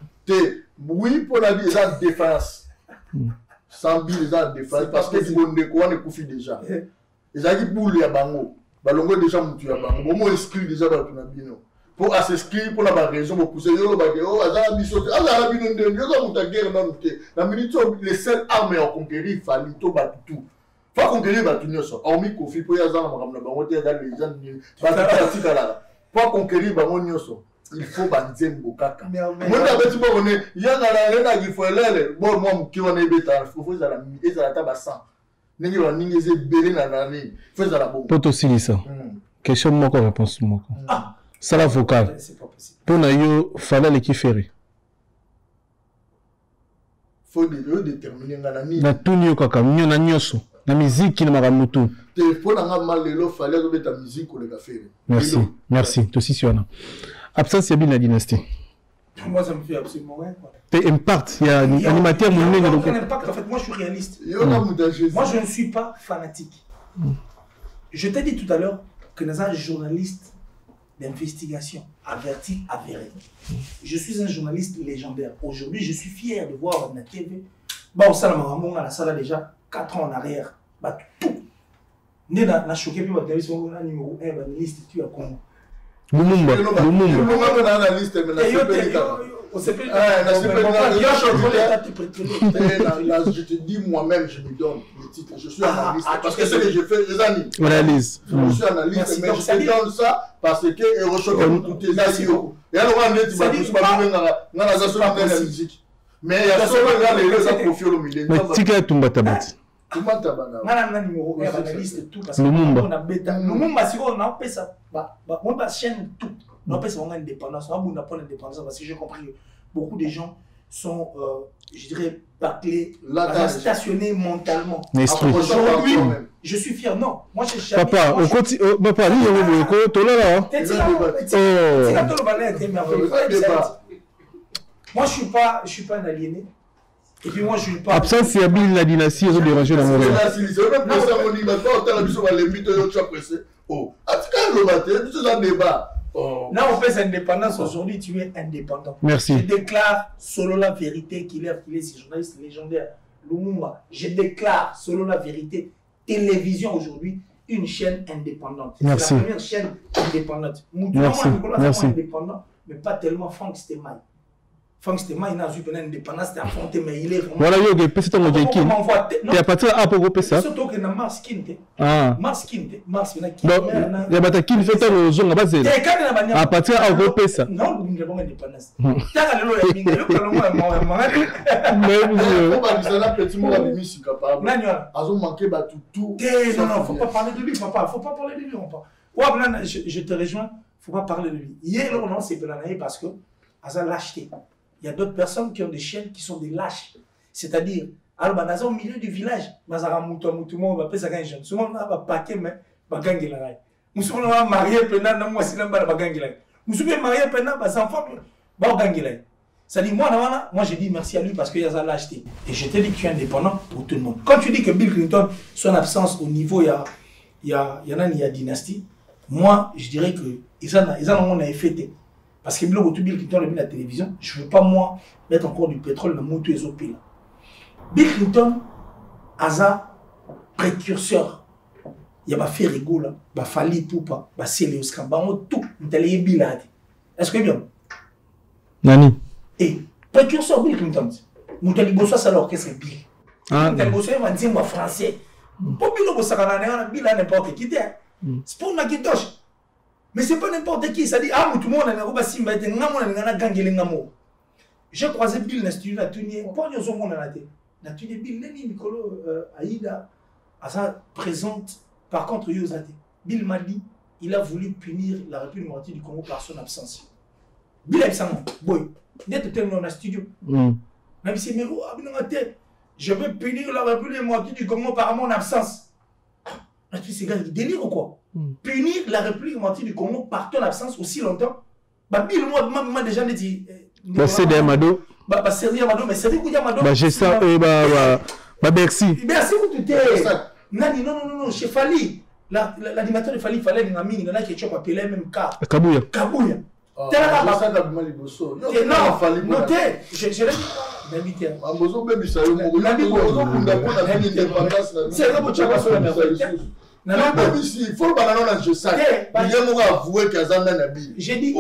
Oui, pour la vie, ils ont défense. Sambil, ils ont défense. Parce que du bon de quoi on est couffé déjà. Les amis pour les bango, balongo déjà mutu ya bango, bon moi inscrit déjà dans le bino. Pour s'inscrire pour la raison pour pousser yo ba oh azala biso, azala bino ndenge yo muta guerre na muté. La minute les seules armes à conquérir fali to ba tout. Faut conquérir ba tout nyoso. Hormis Kofi pour yazala makamna bango te za les gens ni ba pratique là. Pour conquérir bango nyoso. Il faut banzembo kaka. Moi na beti bo ne yanga na rena ki faut lele. Bon moi mki wana ebeta, faut za la ezala tabasan. Poto silisa. Question moko réponse moko. Ça la vocale. Pour na yo fallait les qui faire. Faut déterminer ngana na tout nyo kaka nyo na nyoso na musique na maramutu. Te pour na mal lelo fallait que ta musique le faire. Merci. Merci. To si siona. Absence ya bin la dynastie. Moi, ça me fait absolument rien. Impact, il y a un animateur. En fait, moi, je suis réaliste. Moi, je ne suis pas fanatique. Je t'ai dit tout à l'heure que nous sommes un journaliste d'investigation, averti, avéré. Je suis un journaliste légendaire. Aujourd'hui, je suis fier de voir la TV. Bon, ça, la salle déjà 4 ans en arrière. Bah, tout. Nous avons choqué, puis on a numéro 1, la liste, tu as comment. Lumumba. Je te dis moi-même, je me donne le titre. Je suis analyste. Parce que ce que je fais, les amis. Analyse. Je suis analyste, mais je te donne ça parce que je rechoque toutes tes assios. Et alors, on est dans la musique. Mais il y a seulement les gens qui ont milieu. Mais tika tumba tabati. Nana numéro 1 analyste tout parce que on a bêta. Lumumba si on a fait ça. On va chaîne tout. On a fait ça on a indépendance. On a besoin d'apprendre l'indépendance parce que j'ai compris que beaucoup de gens sont je dirais bâclés, stationnés mentalement. Aujourd'hui, je suis fier. Non, moi je suis papa, au côté papa, lui moi je suis pas un aliéné. Et puis moi je suis pas absence c'est habile la dynastie ils ont dérangé dans mon rêve. Là on fait indépendance aujourd'hui, tu es indépendant. Merci. Je déclare selon la vérité qu'il est journaliste légendaire Lumumba. Je déclare selon la vérité télévision aujourd'hui une chaîne indépendante. Merci. C'est la première chaîne indépendante. Merci. Merci. Indépendant, mais pas tellement Franck Stemai. Franck Stemai il a eu une indépendance, c'était affronté, mais il est vraiment. Voilà, il y a des petits hommes qui il y a pas de à pour ça. Surtout que dans Mars Kinte. Ah. Mars Kinte. Mars il y a pas qui fait un zone base. À partir à repérer ça. Non, il n'y a pas d'indépendance. T'as le lo minga, le kalongo moi. Mais on va dire là petit mot à Mimi capable. Azo manqué ba tout. Non, faut pas parler de lui, papa, faut pas parler de lui, papa. Ouais, je te rejoins, faut pas parler de lui. Hier non, c'est Belanaï parce que Aza lâcheté. Il y a d'autres personnes qui ont des chaînes qui sont des lâches. C'est-à-dire, Alors, bah, dans au milieu du village, Mazara Moutoumou, va faire un jeune. Souvent, on va paquet, mais va gagner la raille. Nous sommes mariés, pendant, moi, si l'on va gagner la raille. Nous sommes mariés, pendant, les enfants, va gagner la raille. Ça dit, moi, j'ai dit merci à lui parce qu'il a acheté. Et je t'ai dit que tu es indépendant pour tout le monde. Quand tu dis que Bill Clinton, son absence au niveau, il y a dynastie, moi, je dirais que ils en ont fêté. Parce que Bill Clinton a mis la télévision, je ne veux pas, moi, mettre encore du pétrole dans mon les autres. Bill Clinton a un précurseur. Il y a fait rigolo, il fallait poupa, il y a tout, il y a est-ce que bien? Nani? Et précurseur Bill Clinton. Moutali Bosso, c'est l'orchestre Bill. Moutali Bosso, il va dire français. Pour Bill Bosso, Bill a n'importe qui. C'est pour Macintosh. Mais c'est pas n'importe qui. Ça dit, ah, tout le monde a Simba, j'ai croisé Bill dans le studio, la tunier Bill, Nicolo, Aïda, présente. Par contre, Bill m'a dit, il a voulu punir la République démocratique du Congo par son absence. Bill a dit, boy, d'être tellement dans le studio. Même si, mais je veux punir la République démocratique du Congo par mon absence. C'est un délire ou quoi? Punir la République démocratique du Congo par ton absence aussi longtemps. Bill, moi, m'a déjà dit. C'est Amado. C'est Amado, mais c'est Amado. J'ai ça, merci. Merci pour tout. Non, chez Fali. L'animateur de Fali, il fallait une amie, il y en a qui ont appelé même cas. Kabouya. Non, je l'ai dit. L'invité. J'ai dit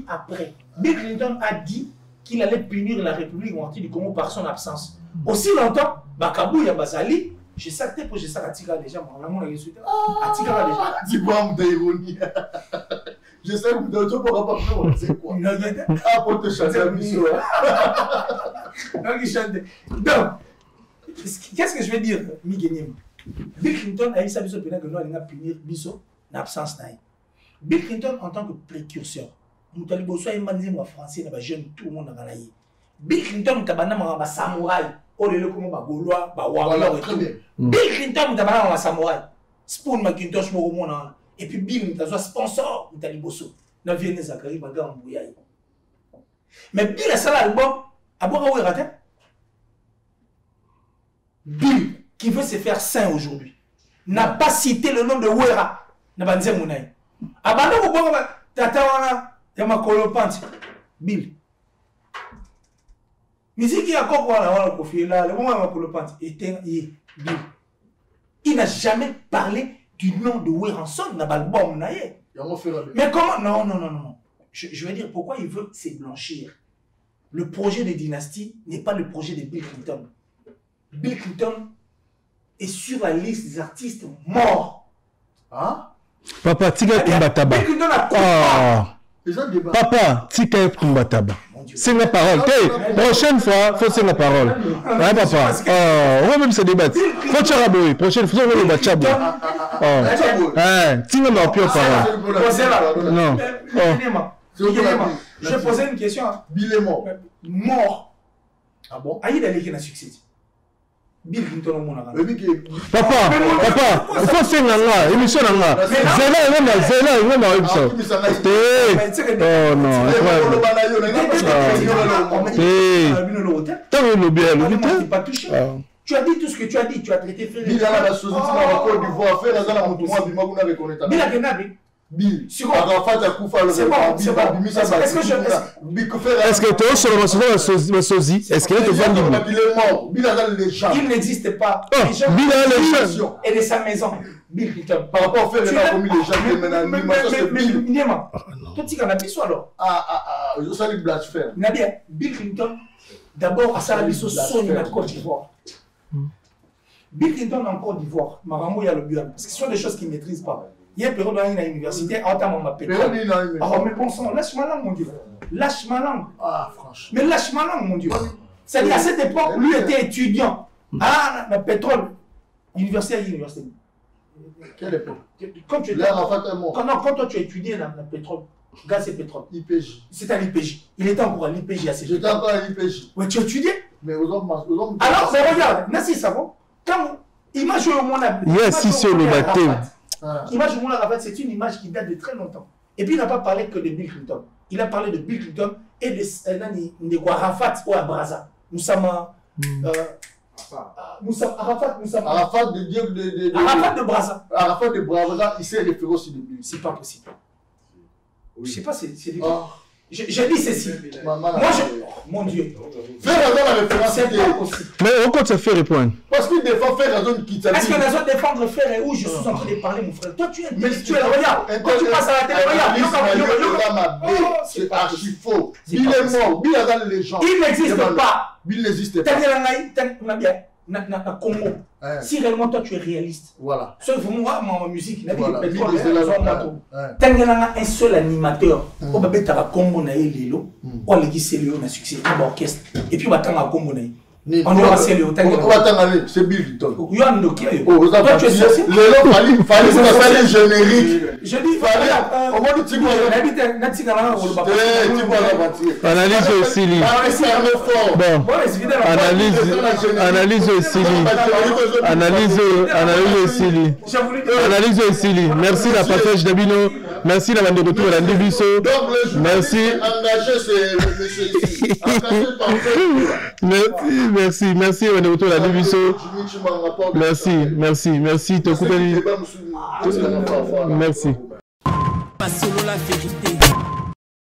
après. Bill Clinton a dit qu'il allait punir la République démocratique du Congo par son absence. Aussi longtemps, Kabouya Bazali, j'ai ça pour j'ai ça à Tigara déjà. À Tigara déjà. Dis-moi, d'ironie. Je sais que vous devez pas c'est quoi. Ah, pour te chanter la mission. Donc, qu'est-ce que je vais dire, Miguel? Bill Clinton a eu sa mission pendant que nous allons punir Bisso l'absence naïe. Bill Clinton en tant que précurseur, nous allons bosser un manzi moi français, nous jeune tout le monde dans la vie. Bill Clinton nous avons un samouraï, au lieu de comme un gaulois, Bill Clinton nous avons un samouraï. Spoon Macintosh au monde. Et puis Bill nous avons un sponsor, nous allons bosser. Nous avons Zachary Baga en bouillaille. Mais Bill a ça l'album, à boire où il raté. Bill qui veut se faire saint aujourd'hui n'a pas cité le nom de Wera. Nabanze Mounaï. Abandon au bon Tatawana, Yamakolopante. Bill. Musique a encore le profil là, le moment Yamakolopante était Bill. Il n'a jamais parlé du nom de Weranson, Nabalbom Naye. Mais comment? Non. Je veux dire pourquoi il veut se blanchir. Le projet de dynastie n'est pas le projet de Bill Clinton. Bill Clinton est sur la liste des artistes morts. Hein? Papa, Tika Kumbataba. Bill Clinton a Papa, Tika Kumbataba. C'est la parole. Prochaine fois, il faut c'est la parole. Hein, papa? On va même se débattre. Faut que tu aies prochaine fois, on va débattre. Tika m'a pire parole. Non. Je vais poser une question. Bill est mort. Mort. Ah bon? Aïe d'aller qui n'a succès. Bill Clinton au monde. Papa, il faut faire là, émission là. Zéla, tu as dit tout ce que tu as dit, tu as traité Ferré. Bill a la société dans la Côte d'Ivoire, fait la zone à Montoumois, Bimaguna reconnaît. Bill a gagné. Bill, c'est bon. Est-ce que tu es sur le sosie? Est-ce qu'il est devant lui? Il est mort. Bill a les gens. Il n'existe pas. Bill a les gens. Et de sa maison. Bill Clinton. Par rapport au fait, il a commis les gens. Mais toi, tu as dit alors. Je salue blasphème. Bill Clinton, d'abord, à Salabiso, sonne la Côte d'Ivoire. Bill Clinton en Côte d'Ivoire. Maramou, il y a le bureau. Parce que ce sont des choses qu'il ne maîtrise pas. Il y a une période dans l'université, à ma pétrole. Mais bon sang, lâche ma langue, mon Dieu. Lâche ma langue. Ah, franchement. Mais lâche ma langue, mon Dieu. C'est-à-dire, à cette époque, lui était étudiant. Ah, ma pétrole. Université à l'université. Quelle époque? Quand tu étais. Quand toi tu étudiais dans le pétrole, gaz et pétrole. IPJ. C'était à l'IPJ. Il était encore à l'IPJ à cette époque. J'étais encore à l'IPJ. Ouais, tu étudiais? Mais aux hommes. Alors, mais regarde, Nassi Savon, quand image au monde a. Yes, si c'est le baptême. L'image au monde a, c'est une image qui date de très longtemps. Et puis il n'a pas parlé que de Bill Clinton. Il a parlé de Bill Clinton et de Arafat ou Abraza. Nous sommes. Arafat de Braza. Arafat de Braza, il s'est référé aussi de Bill. C'est pas possible. Je sais pas, c'est du tout. Je dis ceci. Moi, mon Dieu. Faire raison la référence, c'est pas possible. Mais on compte se faire répondre. Parce qu'il défend faire raison de quitter. Est-ce que raison de défendre faire et où je suis en train de parler, mon frère? Toi, tu es intellectuel. Regarde. Quand tu passes à la télé, regarde. C'est archi faux. Bill est mort. Bill est dans les gens. Il n'existe pas. Bill n'existe pas. Congo. Si réellement toi tu es réaliste, voilà. Sauf moi, ma musique, voilà. un seul animateur, on va mettre à Congo na Lilo, on va laisser le succès, un orchestre, et puis on va attendre à Congo na. On va passer le c'est Bill Clinton. Toi tu es sorti. Le fallait faire les génériques. Je dis, au moins tu vois. Analyse aussi. Bon, analyse aussi. Analyse aussi. Merci la passage d'Abino. Merci la bande de retour à la Diviso. Merci. Merci, on est retour à la Diviso. Merci. Te couper. Merci. Pas solo la vérité.